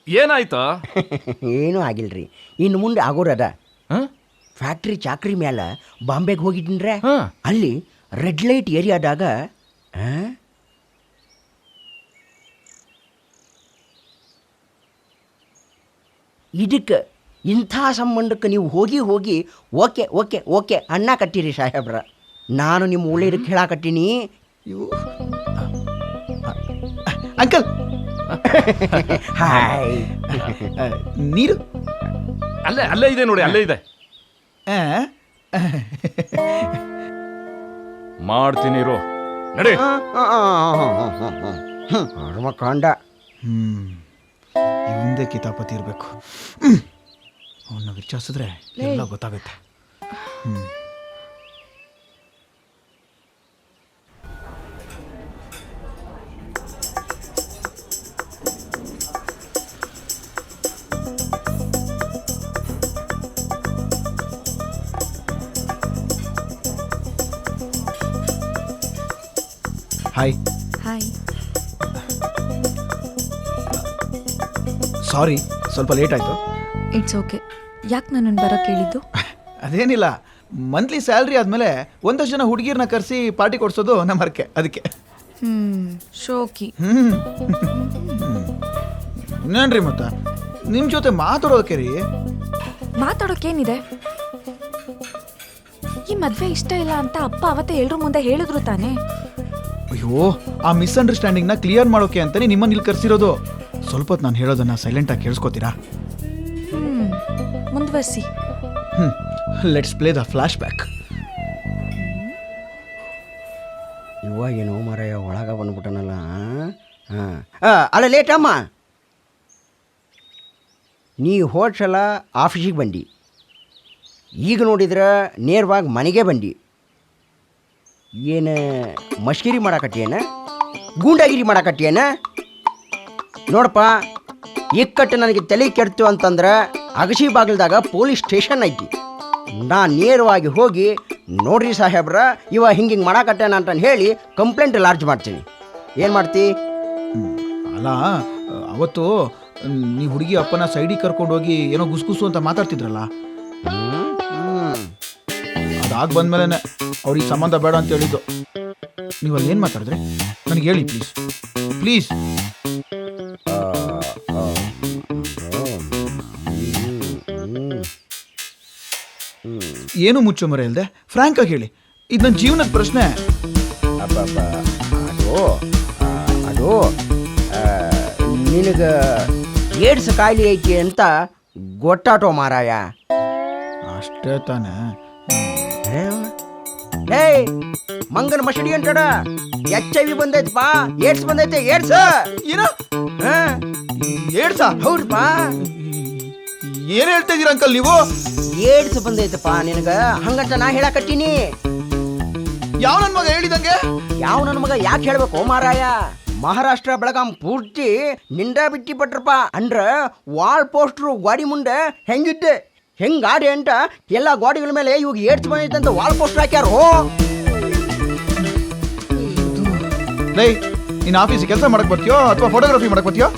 ಏನಾಯ್ತಾ? ಏನೂ ಆಗಿಲ್ರಿ, ಇನ್ನು ಮುಂದೆ ಆಗೋರದ. ಹ? ಫ್ಯಾಕ್ಟ್ರಿ ಚಾಕ್ರಿ ಮ್ಯಾಲ ಬಾಂಬೆಗೆ ಹೋಗಿದ್ದೀನ್ರೆ. ಹ. ಅಲ್ಲಿ ರೆಡ್ ಲೈಟ್ ಏರಿಯಾದಾಗ ಇದಕ್ಕೆ ಇಂಥ ಸಂಬಂಧಕ್ಕೆ ನೀವು ಹೋಗಿ ಹೋಗಿ ಓಕೆ ಓಕೆ ಓಕೆ ಅನ್ನಕತ್ತೀರಿ ಸಾಹೇಬ್ರ. ನಾನು ನಿಮ್ಮ ಒಳ್ಳೆಯದಕ್ಕೆ ಹೇಳಾಕತ್ತೀನಿ. Uncle, hi. ನೀರು ಅಲ್ಲೇ ಇದೆ ನೋಡಿ, ಅಲ್ಲೇ ಇದೆ. ಮಾಡ್ತೀನಿ ಇರು, ನಡಿ. ಹರ್ಮಕಾಂಡ. ಇವಂದೇ ಕಿತಾಪತಿ ಇರಬೇಕು. ಅವನ್ನ ವಿಚಾರಿಸಿದ್ರೆ ಎಲ್ಲ ಗೊತ್ತಾಗುತ್ತೆ. ಹಾಯ್. ಹಾಯ್. ಸಾರಿ, ಸ್ವಲ್ಪ ಲೇಟ್ ಆಯಿತು. It's okay. ಯಾಕೆ ನನ್ನನ್ನು ಬರೋಕ್ಕೆ ಹೇಳಿದ್ದು? ಅದೇನಿಲ್ಲ, ಮಂತ್ಲಿ ಸ್ಯಾಲ್ರಿ ಆದಮೇಲೆ ಒಂದಷ್ಟು ಜನ ಹುಡುಗಿರನ್ನ ಕರೆಸಿ ಪಾರ್ಟಿ ಕೊಡಿಸೋದು ನಮ್ಮ ಹರಕೆ, ಅದಕ್ಕೆ. ಶೋಕಿ. ಇನ್ನೇನ್ರಿ ಮತ್ತೆ ನಿಮ್ಮ ಜೊತೆ ಮಾತಾಡೋಕೆ ರೀ. ಮಾತಾಡೋಕ್ಕೇನಿದೆ? ಈ ಮದುವೆ ಇಷ್ಟ ಇಲ್ಲ ಅಂತ ಅಪ್ಪ ಅವತ್ತೇ ಎಲ್ರ ಮುಂದೆ ಹೇಳಿದ್ರು ತಾನೇ. ಅಯ್ಯೋ, ಆ ಮಿಸ್ಅಂಡರ್ಸ್ಟ್ಯಾಂಡಿಂಗ್ನ ಕ್ಲಿಯರ್ ಮಾಡೋಕೆ ಅಂತಾನೆ ನಿಮ್ಮನ್ನ ಇಲ್ಲಿ ಕರೆಸಿರೋದು. ಸ್ವಲ್ಪ ಹೊತ್ತು ನಾನು ಹೇಳೋದನ್ನ ಸೈಲೆಂಟಾಗಿ ಕೇಳಿಸ್ಕೋತೀರಾ? ಮುಂದುವರಿಸಿ. Let's play the flash back. ಇವಾಗ ಏನೋ ಮಾರಾಯ ಒಳಗೆ ಬಂದ್ಬಿಟ್ಟನಲ್ಲ. ಹಾಂ, ಅಲ್ಲ ಲೇಟಮ್ಮ, ನೀ ಹೋದ್ಸಲ ಆಫೀಸಿಗೆ ಬಂದು, ಈಗ ನೋಡಿದ್ರೆ ನೇರವಾಗಿ ಮನೆಗೆ ಬಂದು. ಏನು ಮಶ್ಕಿರಿ ಮಾಡಾಕತ್ತೇನ? ಗೂಂಡಾಗಿರಿ ಮಾಡಾಕತ್ತೇನ? ನೋಡಪ್ಪ, ಇಕ್ಕಟ್ಟು ನನಗೆ ತಲೆ ಕೆಡ್ತು ಅಂತಂದ್ರೆ ಅಗಸಿ ಬಾಗಿಲ್ದಾಗ ಪೊಲೀಸ್ ಸ್ಟೇಷನ್ ಐತಿ. ನಾ ನೇರವಾಗಿ ಹೋಗಿ, ನೋಡ್ರಿ ಸಾಹೇಬ್ರ, ಇವ ಹಿಂಗೆ ಮಾಡಾಕತ್ತೇನ ಅಂತ ಹೇಳಿ ಕಂಪ್ಲೇಂಟ್ ಲಾರ್ಜ್ ಮಾಡ್ತೀನಿ. ಏನು ಮಾಡ್ತಿ? ಅಲ್ಲ, ಅವತ್ತು ನೀವು ಹುಡುಗಿ ಅಪ್ಪನ ಸೈಡಿಗೆ ಕರ್ಕೊಂಡು ಹೋಗಿ ಏನೋ ಗುಸ್ಗುಸು ಅಂತ ಮಾತಾಡ್ತಿದ್ರಲ್ಲ, ಅದಾಗಿ ಬಂದ್ಮೇಲೆ ಅವ್ರಿಗೆ ಸಂಬಂಧ ಬೇಡ ಅಂತ ಹೇಳಿದ್ದು. ನೀವು ಅಲ್ಲಿ ಏನು ಮಾತಾಡಿದ್ರೆ ನನಗೆ ಹೇಳಿ ಪ್ಲೀಸ್, ಪ್ಲೀಸ್. ಏನು ಮುಚ್ಚು ಮರೆ ಇಲ್ಲದೆ ಫ್ರ್ಯಾಂಕ್ ಆಗಿ ಹೇಳಿ, ಇದು ನನ್ನ ಜೀವನದ ಪ್ರಶ್ನೆ. ಅದು ನಿನಗೆ ಏಡ್ಸ್ ಕಾಯಿಲೆ ಐತಿ ಅಂತ ಗೊತ್ತಾಟೋ ಮಾರಾಯ. ಅಷ್ಟೇ ತಾನೆ. ಏಯ್, ಮಂಗನ ಮಸಡಿ ಅಂತಾಡ, HIV ಬಂದೈತಪ್ಪ, ಏಡ್ಸ್ ಬಂದೈತೆ. ಏಡ್ಸ್ ಏನ? ಏಡ್ಸ? ಹೌದಪ್ಪ. ಏನ್ ಹೇಳ್ತಾ ಇದೀರ ಅಂಕಲ್ ನೀವು? ಏಡ್ಸ್ ಬಂದೈತಪ್ಪ ನಿನಗ, ಹಂಗಂತ ನಾ ಹೇಳಕತ್ತೀನಿ. ಯಾವ ನನ್ನ ಮಗ ಹೇಳಿದಂಗೆ? ಯಾವ ನನ್ನ ಮಗ ಯಾಕೆ ಹೇಳ್ಬೇಕು ಮಾರಾಯ? ಮಹಾರಾಷ್ಟ್ರ ಬೆಳಗಾಂ ಪೂರ್ತಿ ನಿಂದ ಬಿಟ್ಟಿ ಪಟ್ರಪ್ಪ. ಅಂದ್ರ ವಾಲ್ ಪೋಸ್ಟ್ರು ಗಾಡಿ ಮುಂದೆ ಹೆಂಗಿದ್ದೆ ಹೆಂಗಾಡಿ ಅಂತ ಎಲ್ಲ ಗಾಡಿಗಳ ಮೇಲೆ ಇವಾಗ ಏಡ್ಸ್ ಬಂದೈತೆ ಅಂತ ವಾಲ್ ಪೋಸ್ಟರ್ ಹಾಕ್ಯಾರು. ಲೈ, ನೀನು ಆಫೀಸಿಗೆ ಕೆಲಸ ಮಾಡಕ್ ಬರ್ತೀಯೋ ಅಥವಾ ಫೋಟೋಗ್ರಫಿ ಮಾಡಕ್ ಬರ್ತೀಯೋ?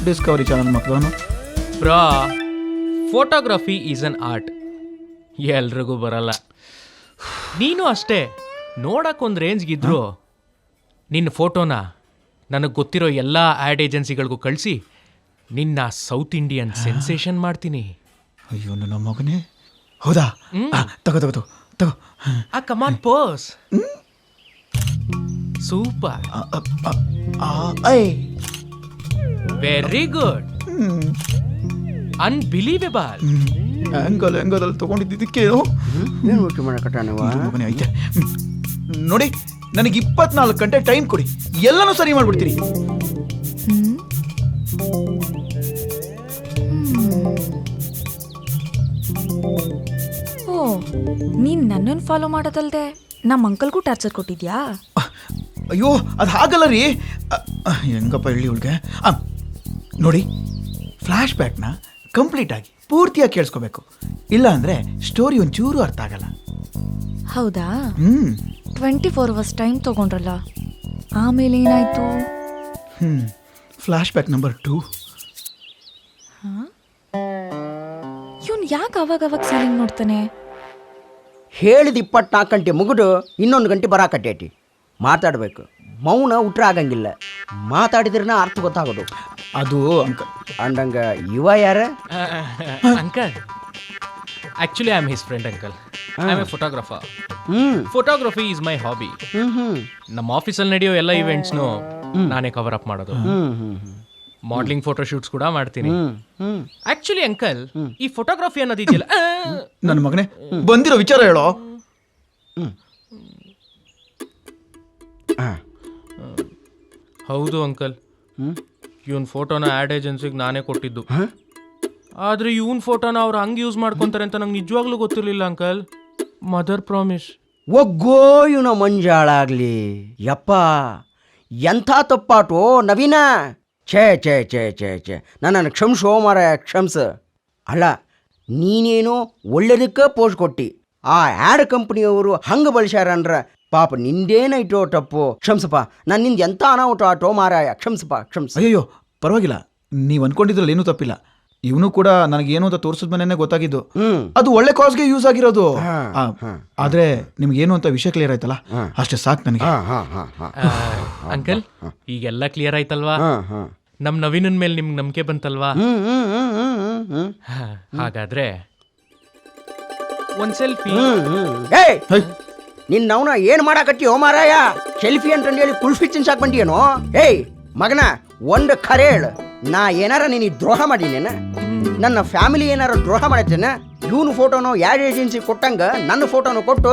ಡಿಸ್ಕವರಿ ಚಾನಲ್ ಮಕ್ಕಳು. ಬ್ರಾ, ಫೋಟೋಗ್ರಫಿ ಈಸ್ ಅನ್ ಆರ್ಟ್, ಎಲ್ರಿಗೂ ಬರಲ್ಲ. ನೀನು ಅಷ್ಟೇ, ನೋಡಕ್ಕೊಂದು ರೇಂಜ್ಗಿದ್ರು ನಿನ್ನ ಫೋಟೋನ ನನಗೆ ಗೊತ್ತಿರೋ ಎಲ್ಲ ಆ್ಯಡ್ ಏಜೆನ್ಸಿಗಳಿಗೂ ಕಳಿಸಿ ನಿನ್ನ ಸೌತ್ ಇಂಡಿಯನ್ ಸೆನ್ಸೇಷನ್ ಮಾಡ್ತೀನಿ. ಅಯ್ಯೋ ನನ್ನ ಮಗನೇ, ಹೌದಾ? ತಗೋ ತಗೋ ತಗೋ ತಗೋ. Come on pose. Super, I very good, unbelievable. ಹೆಂಗದಲ್ಲಿ ತಗೊಂಡಿದ್ದಕ್ಕೆ ಏನು ಊಟ ಮಾಡಕಟ್ಟಾನವ? ಮಗನೇ ಐತೆ. ನೋಡಿ, ನನಗೆ 24 ಗಂಟೆ ಟೈಮ್ ಕೊಡಿ, ಎಲ್ಲನೂ ಸರಿ ಮಾಡ್ಬಿಡ್ತೀರಿ. ಓ, ನೀನ್ ನನ್ನನ್ನು ಫಾಲೋ ಮಾಡೋದಲ್ದೆ ನಮ್ಮ ಅಂಕಲ್ಗೂ ಟಾರ್ಚರ್ ಕೊಟ್ಟಿದ್ಯಾ? ಅಯ್ಯೋ, ಅದು ಹಾಗಲ್ಲ ರೀ. ಹೆಂಗಪ್ಪ ಹೇಳಿ ಇವಳಿಗೆ? ನೋಡಿ, ಫ್ಲ್ಯಾಶ್ ಬ್ಯಾಕ್ನ ಕಂಪ್ಲೀಟ್ ಆಗಿ ಪೂರ್ತಿಯಾಗಿ ಕೇಳಿಸ್ಕೋಬೇಕು, ಇಲ್ಲ ಅಂದರೆ ಸ್ಟೋರಿ ಒಂಚೂರು ಅರ್ಥ ಆಗಲ್ಲ. ಹೌದಾ? 24 ಅವರ್ಸ್ ಟೈಮ್ ತಗೊಂಡ್ರಲ್ಲ, ಆಮೇಲೆ ಏನಾಯ್ತು? Flash back number 2. ಇವನ್ ಯಾಕೆ ಅವಾಗ ಸೀಲಿಂಗ್ ನೋಡ್ತಾನೆ? ಹೇಳಿದ 24 ಗಂಟೆ ಮುಗಿದು 1 ಗಂಟೆ ಬರಾಕಟ್ಟೇಟಿ. ಮಾತಾಡಬೇಕು, ಮೌನ ಉಟ್ರ ಆಗಂಗಿಲ್ಲ, ಮಾತಾಡಿದ್ರನ ಅರ್ಥ ಗೊತ್ತಾಗೋದು. ಅದು ಅಂಕಲ್ ಅಂದಂಗ ಇವ ಯಾರ? Uncle, actually I am his friend uncle. I am a photographer. Hmm photography is my hobby. Hmm ನಮ್ಮ ಆಫೀಸಲ್ಲಿ ನಡೆಯೋ ಎಲ್ಲ ಇವೆಂಟ್ಸ್ನು ನಾನೇ ಕವರ್ ಅಪ್ ಮಾಡೋದು. ಮಾಡಲಿಂಗ್ ಫೋಟೋ ಶೂಟ್ಸ್ ಕೂಡ ಮಾಡ್ತೀನಿ. ಆಕ್ಚುಲಿ ಅಂಕಲ್, ಈ ಫೋಟೋಗ್ರಫಿ ಅನ್ನೋದು ಇದೆಯಲ್ಲ, ನನ್ನ ಮಗನೇ, ಬಂದಿರೋ ವಿಚಾರ ಹೇಳೋ. ಹೌದು ಅಂಕಲ್, ಇವನ್ ಫೋಟೋನ ಆ್ಯಡ್ ಏಜೆನ್ಸಿಗೆ ನಾನೇ ಕೊಟ್ಟಿದ್ದು. ಆದ್ರೆ ಇವನ್ ಫೋಟೋನ ಅವ್ರು ಹಂಗೆ ಯೂಸ್ ಮಾಡ್ಕೊಂತಾರೆ ಅಂತ ನಂಗೆ ನಿಜವಾಗ್ಲೂ ಗೊತ್ತಿರಲಿಲ್ಲ ಅಂಕಲ್. Mother promise. ಒಗ್ಗೋ ಇವನ ಮಂಜಾಳಾಗ್ಲಿ. ಯಪ್ಪ, ಎಂಥ ತಪ್ಪಾಟೋ ನವೀನ. ಛೇ ಛೇ ಛೇ ಛೇ ಛೇ, ನನ್ನನ್ನು ಕ್ಷಮಿಸೋ ಮಾರ, ಕ್ಷಮಿಸ. ಅಲ್ಲ, ನೀನೇನು ಒಳ್ಳೇದಕ್ಕೆ ಪೋಸ್ಟ್ ಕೊಟ್ಟಿ, ಆ ಆ್ಯಡ್ ಕಂಪ್ನಿಯವರು ಹಂಗೆ ಬಳಸ್ಯಾರ ಅಂದ್ರೆ ಪಾಪ ನಿಂದೇನೈಟೋ ತಪ್ಪು. ಕ್ಷಮಿಸಪ್ಪ, ನಾನು ನಿಂದು ಎಂಥ ಅನಾಹುತ ಆಟೋ ಮಾರಾಯ, ಕ್ಷಮಿಸಪ್ಪ ಕ್ಷಮಿಸ. ಅಯ್ಯೋ ಪರವಾಗಿಲ್ಲ, ನೀವು ಅನ್ಕೊಂಡಿದ್ರಲ್ಲಿ ಏನೂ ತಪ್ಪಿಲ್ಲ. ಇವನು ಕೂಡ ನನಗೇನು ಅಂತ ತೋರಿಸಿದ ಮನೆಯೇ ಗೊತ್ತಾಗಿದ್ದು. ಅದು ಒಳ್ಳೆ ಕಾಸ್ಗೆ ಯೂಸ್ ಆಗಿರೋದು. ಆದ್ರೆ ನಿಮ್ಗೇನು ಅಂತ ವಿಷಯ ಕ್ಲಿಯರ್ ಆಯ್ತಲ್ಲ, ಅಷ್ಟೇ ಸಾಕು ನನಗೆ. ಅಂಕಲ್, ಈಗೆಲ್ಲ ಕ್ಲಿಯರ್ ಆಯ್ತಲ್ವಾ? ನಮ್ ನವೀನನ್ ಮೇಲೆ ನಿಮ್ಗೆ ನಂಬಿಕೆ ಬಂತಲ್ವಾ? ಹಾಗಾದ್ರೆ ಒಂದ್ ಸೆಲ್ಫಿ. ನಿನ್ನವನ ಏನು ಮಾಡಾಕತ್ತೀಯೋ ಮಾರಾಯ? ಸೆಲ್ಫಿ ಅಂತಂದು ಹೇಳಿ ಕುಲ್ಫಿ ತಿನ್ಸಾಕ್ ಬಂದಿಯೇನೋ? ಏಯ್ ಮಗನ, ಒಂದು ಖರೆ ಹೇಳು, ನಾ ಏನಾರ ನಿನಗೆ ದ್ರೋಹ ಮಾಡೀನೇನ? ನನ್ನ ಫ್ಯಾಮಿಲಿ ಏನಾರ ದ್ರೋಹ ಮಾಡತ್ತೇನ? ಇವನು ಫೋಟೋನು ಯಾಡ್ ಏಜೆನ್ಸಿ ಕೊಟ್ಟಂಗ ನನ್ನ ಫೋಟೋನು ಕೊಟ್ಟು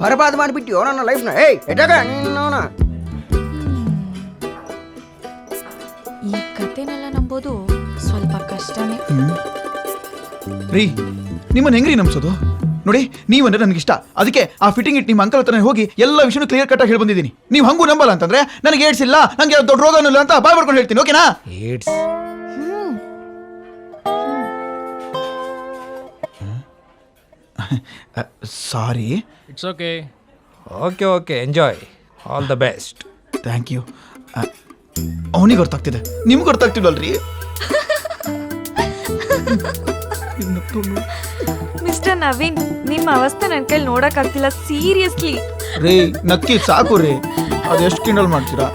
ಬರ್ಬಾದ್ ಮಾಡಿಬಿಟ್ಟಿಯೋ ನನ್ನ ಲೈಫ್ನ. ಏಯ್ ಎಟಾಗ ನಿನ್ನವನ. ಈ ಕತೆನೆಲ್ಲ ನಂಬೋದು ಸ್ವಲ್ಪ ಕಷ್ಟನೇ. ರೀ, ನಿಮ್ಮನ್ನು ಹೆಂಗ್ರಿ ನಂಬಿಸೋದು? ನೋಡಿ, ನೀವಂದ್ರೆ ನನಗಿಷ್ಟ, ಅದಕ್ಕೆ ಆ ಫಿಟ್ಟಿಂಗ್ ಇಟ್ಟು ನಿಮ್ಮ ಅಂಕಲ್ ಹತ್ರನೇ ಹೋಗಿ ಎಲ್ಲ ವಿಷಯನೂ ಕ್ಲಿಯರ್ ಕಟ್ ಆಗಿ ಹೇಳಿ ಬಂದಿದ್ದೀನಿ. ನೀವು ಹಂಗೂ ನಂಬಲ್ಲ ಅಂತಂದ್ರೆ ನನಗೆ ಏಡ್ಸ್ ಇಲ್ಲ, ನಂಗೆ ದೊಡ್ಡ ರೋಗನೂ ಇಲ್ಲ ಅಂತ ಬಾಯ್ ಮಾಡ್ಕೊಂಡು ಹೇಳ್ತೀನಿ. ಓಕೆನಾ? ಏಡ್ಸ್ sorry. It's okay. Okay okay, enjoy, all the best. Thank you. ಅವನಿಗೆ ಗೊತ್ತಾಗ್ತಿದೆ, ನಿಮ್ಗೆ ಗೊತ್ತಾಗ್ತಿಲ್ವಲ್ರಿ? ಮಿಸ್ಟರ್ ನವೀನ್, ನಿಮ್ಮ ಅವಸ್ಥೆ ನನ್ನ ಕೈಲಿ ನೋಡಕ್ಕಾಗ್ತಿಲ್ಲ, ಸೀರಿಯಸ್ಲಿ. ರೀ, ನಕ್ಕಿ ಸಾಕು ರೀ, ಅದೆಷ್ಟು ಕಿಂಡಲ್ ಮಾಡ್ತೀರಾ?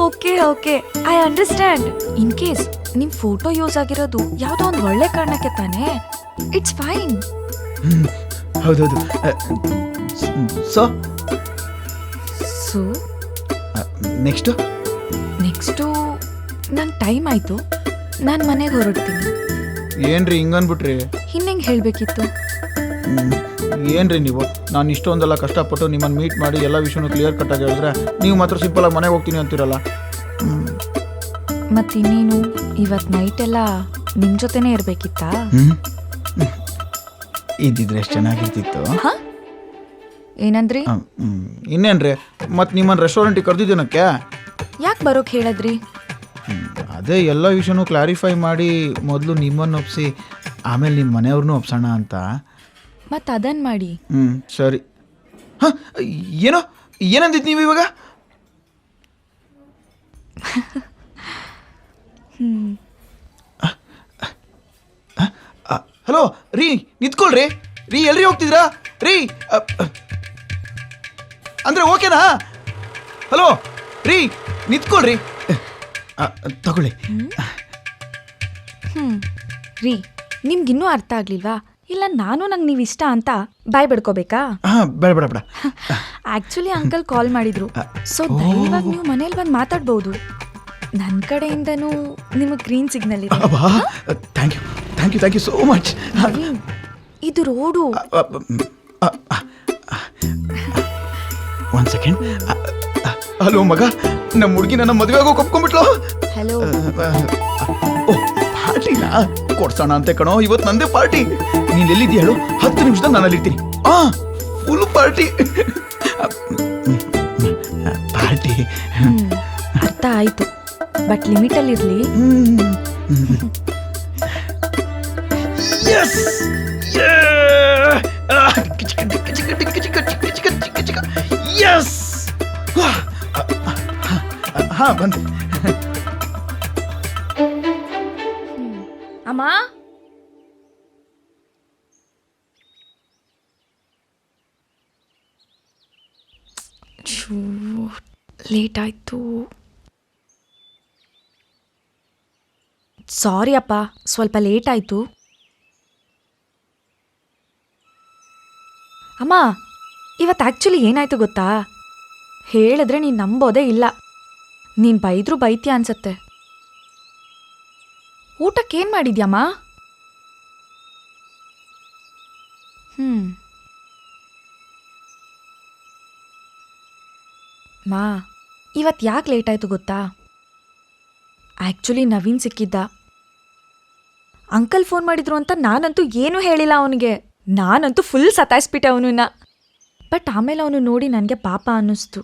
Okay okay, I understand. In case ನಿಮ್ ಫೋಟೋ ಯೂಸ್ ಆಗಿರೋದು ಯಾವುದೋ ಒಂದು ಒಳ್ಳೆ ಕಾರಣಕ್ಕೆ ತಾನೇ, ಇಟ್ಸ್ ಫೈನ್. ಹೌದೌದು. ಸೊ ಸೊ ನೆಕ್ಸ್ಟು ನಂಗೆ ಟೈಮ್ ಆಯಿತು, ನಾನು ಮನೆಗೆ ಹೊರಡ್ತೀನಿ. ಏನ್ರಿ ಹಿಂಗನ್ಬಿಟ್ರಿ? ಇನ್ನೆಂಗೆ ಹೇಳಬೇಕಿತ್ತು? ಏನ್ರಿ ನೀವು, ನಾನು ಇಷ್ಟೊಂದೆಲ್ಲ ಕಷ್ಟಪಟ್ಟು ನಿಮ್ಮನ್ನು ಮೀಟ್ ಮಾಡಿ ಎಲ್ಲ ವಿಷಯನೂ ಕ್ಲಿಯರ್ ಕಟ್ಟಾಗಿ ಹೇಳಿದ್ರೆ ನೀವು ಮಾತ್ರ ಸಿಂಪಲಾಗಿ ಮನೆಗೆ ಹೋಗ್ತೀನಿ ಅಂತೀರಲ್ಲ. ಮತ್ತಿನ್ನೇನು, ಇವತ್ತು ನೈಟ್ ಎಲ್ಲ ನಿಮ್ಮ ಜೊತೆನೇ ಇರಬೇಕಿತ್ತಾ? ಇದ್ದಿದ್ರೆ ಎಷ್ಟು ಚೆನ್ನಾಗಿರ್ತಿತ್ತು. ಏನಂದ್ರಿ? ಇನ್ನೇನ್ರಿ, ಮತ್ತು ನಿಮ್ಮನ್ನು ರೆಸ್ಟೋರೆಂಟಿಗೆ ಕರೆದಿದ್ದೀನಕ್ಕೆ ಯಾಕೆ ಬರೋಕೆ ಹೇಳಿದ್ರಿ? ಅದೇ ಎಲ್ಲ ವಿಷಯನೂ ಕ್ಲಾರಿಫೈ ಮಾಡಿ ಮೊದಲು ನಿಮ್ಮನ್ನು ಒಪ್ಪಿಸಿ ಆಮೇಲೆ ನಿಮ್ಮ ಮನೆಯವ್ರನ್ನೂ ಒಪ್ಸೋಣ ಅಂತ. ಮತ್ತು ಅದನ್ನು ಮಾಡಿ. ಸರಿ. ಹಾಂ, ಏನಂದಿದ್ದು ನೀವು ಇವಾಗ? ಹಲೋ ರೀ, ನಿಂತ್ಕೊಳ್ರಿ ರೀ, ಎಲ್ರಿ ಹೋಗ್ತಿದ್ರಾ ರೀ? ಅಂದರೆ ಓಕೆನಾ? ಹಲೋ ರೀ, ನಿಂತ್ಕೊಳ್ರಿ, ತಗೊಳ್ಳಿ. ರೀ ನಿಮ್ಗಿನ್ನೂ ಅರ್ಥ ಆಗ್ಲಿಲ್ವಾ? ಇಲ್ಲ ನಾನು ನಂಗೆ ನೀವು ಇಷ್ಟ ಅಂತ ಬಾಯ್ ಬಿಡ್ಕೋಬೇಕಾ? ಬೇಡ ಬೇಡ ಬೇಡ. ಆಕ್ಚುಲಿ ಅಂಕಲ್ ಕಾಲ್ ಮಾಡಿದ್ರು, ಸೊ ಧೈರ್ಯವಾಗಿ ನೀವು ಮನೇಲಿ ಬಂದು ಮಾತಾಡ್ಬೋದು. ನನ್ನ ಕಡೆಯಿಂದನೂ ನಿಮಗೆ ಗ್ರೀನ್ ಸಿಗ್ನಲ್ ಇದೆ. Thank you thank you thank you so much. Naveen, ಇದು ರೋಡು. One second. ಹಲೋ ಮಗ, ನಮ್ಮ ಹುಡುಗಿ ನನ್ನ ಮದುವೆ ಆಗೋ ಒಪ್ಕೊಂಡ್ಬಿಟ್ಲು. ಹಲೋ. ಓ ಪಾರ್ಟಿನ ಕೊಡ್ಸೋಣ ಅಂತ ಕಣೋ, ಇವತ್ತು ನಂದೇ ಪಾರ್ಟಿ. ನೀನ್ ಎಲ್ಲಿದ್ದೀಯ ಹೇಳು, 10 ನಿಮಿಷದಲ್ಲಿ ನಾನು ಅಲ್ಲಿರ್ತೀನಿ. Full party party. ಅರ್ಥ ಆಯ್ತು, ಬಟ್ ಲಿಮಿಟಲ್ಲಿರಲಿ. ಹಾ ಬಂದೆ. ಅಮ್ಮ, ಲೇಟ್ ಆಯ್ತು. ಸಾರಿ ಅಪ್ಪ, ಸ್ವಲ್ಪ ಲೇಟ್ ಆಯ್ತು. ಅಮ್ಮ, ಇವತ್ತು ಆ್ಯಕ್ಚುಲಿ ಏನಾಯ್ತು ಗೊತ್ತಾ? ಹೇಳಿದ್ರೆ ನೀನು ನಂಬೋದೇ ಇಲ್ಲ. ನೀನು ಬೈದ್ರು ಬೈತ್ಯಾ ಅನ್ಸತ್ತೆ. ಊಟಕ್ಕೇನು ಮಾಡಿದ್ಯಮ್ಮ? ಮಾ, ಇವತ್ತು ಯಾಕೆ ಲೇಟ್ ಆಯಿತು ಗೊತ್ತಾ? ಆ್ಯಕ್ಚುಲಿ ನವೀನ್ ಸಿಕ್ಕಿದ್ದ. ಅಂಕಲ್ ಫೋನ್ ಮಾಡಿದ್ರು ಅಂತ ನಾನಂತೂ ಏನೂ ಹೇಳಿಲ್ಲ ಅವನಿಗೆ. ನಾನಂತೂ ಫುಲ್ ಸತಾಯಿಸ್ಬಿಟ್ಟೆ ಅವನನ್ನ. ಬಟ್ ಆಮೇಲೆ ಅವನು ನೋಡಿ ನನಗೆ ಪಾಪ ಅನ್ನಿಸ್ತು.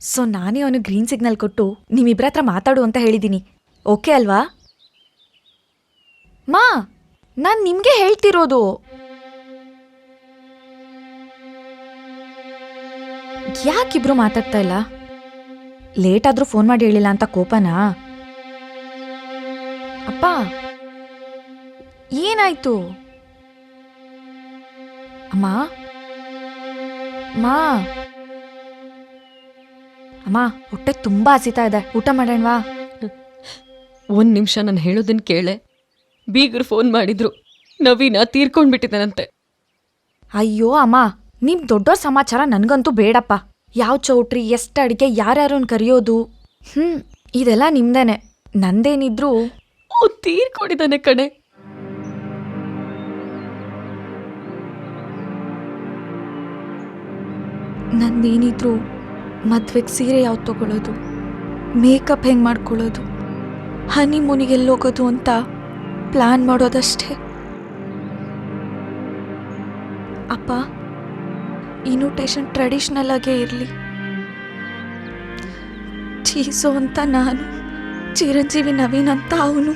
ಸೊ ನಾನೇ ಅವನು ಗ್ರೀನ್ ಸಿಗ್ನಲ್ ಕೊಟ್ಟು ನಿಮ್ಮಿಬ್ಬರ ಹತ್ರ ಮಾತಾಡು ಅಂತ ಹೇಳಿದ್ದೀನಿ. ಓಕೆ ಅಲ್ವಾ? ಮಾ, ನಾನು ನಿಮಗೆ ಹೇಳ್ತಿರೋದು. ಯಾಕಿಬ್ರು ಮಾತಾಡ್ತಾ ಇಲ್ಲ? ಲೇಟ್ ಆದ್ರೂ ಫೋನ್ ಮಾಡಿ ಹೇಳಿಲ್ಲ ಅಂತ ಕೋಪನಾ? ಅಪ್ಪ, ಏನಾಯ್ತು? ಅಮ್ಮ ಮಾ, ಅಮ್ಮ, ಹೊಟ್ಟೆ ತುಂಬಾ ಹಸಿತಾ ಇದೆ, ಊಟ ಮಾಡೋಣವಾ? 1 ನಿಮಿಷ ನಾನು ಹೇಳೋದನ್ನ ಕೇಳೆ. ಬೀಗರು ಫೋನ್ ಮಾಡಿದ್ರು, ನವೀನ ತೀರ್ಕೊಂಡ್ಬಿಟ್ಟಿದ್ದಾನಂತೆ. ಅಯ್ಯೋ ಅಮ್ಮ, ನಿಮ್ ದೊಡ್ಡೋರ್ ಸಮಾಚಾರ ನನ್ಗಂತೂ ಬೇಡಪ್ಪ. ಯಾವ ಚೌಟ್ರಿ, ಎಷ್ಟು ಅಡಿಗೆ, ಯಾರ್ಯಾರನ್ನ ಕರೆಯೋದು, ಇದೆಲ್ಲ ನಿಮ್ದೇನೆ. ನಂದೇನಿದ್ರು ತೀರ್ಕೊಂಡಿದ್ದಾನೆ ಕಣೆ. ನಂದೇನಿದ್ರು ಮದ್ವೆಗೆ ಸೀರೆ ಯಾವ್ದು ತಗೊಳ್ಳೋದು, ಮೇಕಪ್ ಹೆಂಗೆ ಮಾಡ್ಕೊಳ್ಳೋದು, ಹನಿಮೂನಿಗೆ ಎಲ್ಲೋಗೋದು ಅಂತ ಪ್ಲಾನ್ ಮಾಡೋದಷ್ಟೇ. ಅಪ್ಪ, ಇನ್ವಿಟೇಷನ್ ಟ್ರೆಡಿಷ್ನಲ್ ಆಗೇ ಇರಲಿ. ಚೀಸು ಅಂತ ನಾನು, ಚಿರಂಜೀವಿ ನವೀನ್ ಅಂತ ಅವನು.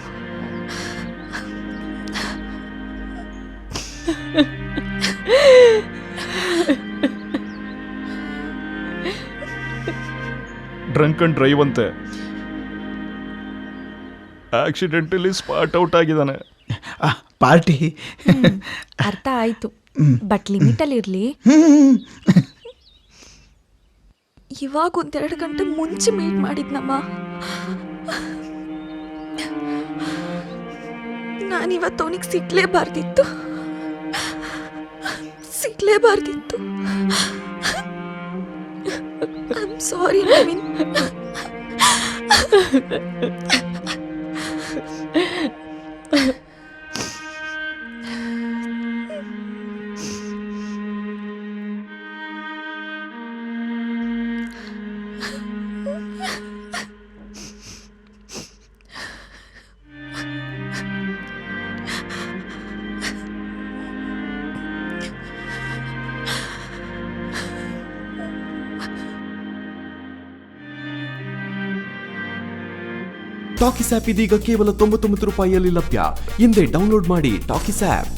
ಡ್ರಂಕ್ ಅಂಡ್ ಡ್ರೈವ್ ಅಂತೆ. ಆಕ್ಸಿಡೆಂಟಲಿ ಸ್ಪಾಟ್ ಔಟ್ ಆಗಿದ್ದಾನೆ. ಪಾರ್ಟಿ. ಅರ್ಥ ಆಯ್ತು, ಬಟ್ ಲಿಮಿಟಲ್ಲಿರಲಿ. ಇವಾಗ 1-2 ಗಂಟೆ ಮುಂಚೆ ಮೀಟ್ ಮಾಡಿದ್ನಮ್ಮ. ನಾನಿವತ್ತು ಅವನಿಗೆ ಸಿಗ್ಲೇಬಾರ್ದಿತ್ತು. I am sorry Naveen. Talkies app ಇದೀಗ ಕೇವಲ 99 ರೂಪಾಯಿಯಲ್ಲಿ ಲಭ್ಯ. ಹಿಂದೆ ಡೌನ್ಲೋಡ್ ಮಾಡಿ ಟಾಕೀಸ್ ಆಪ್.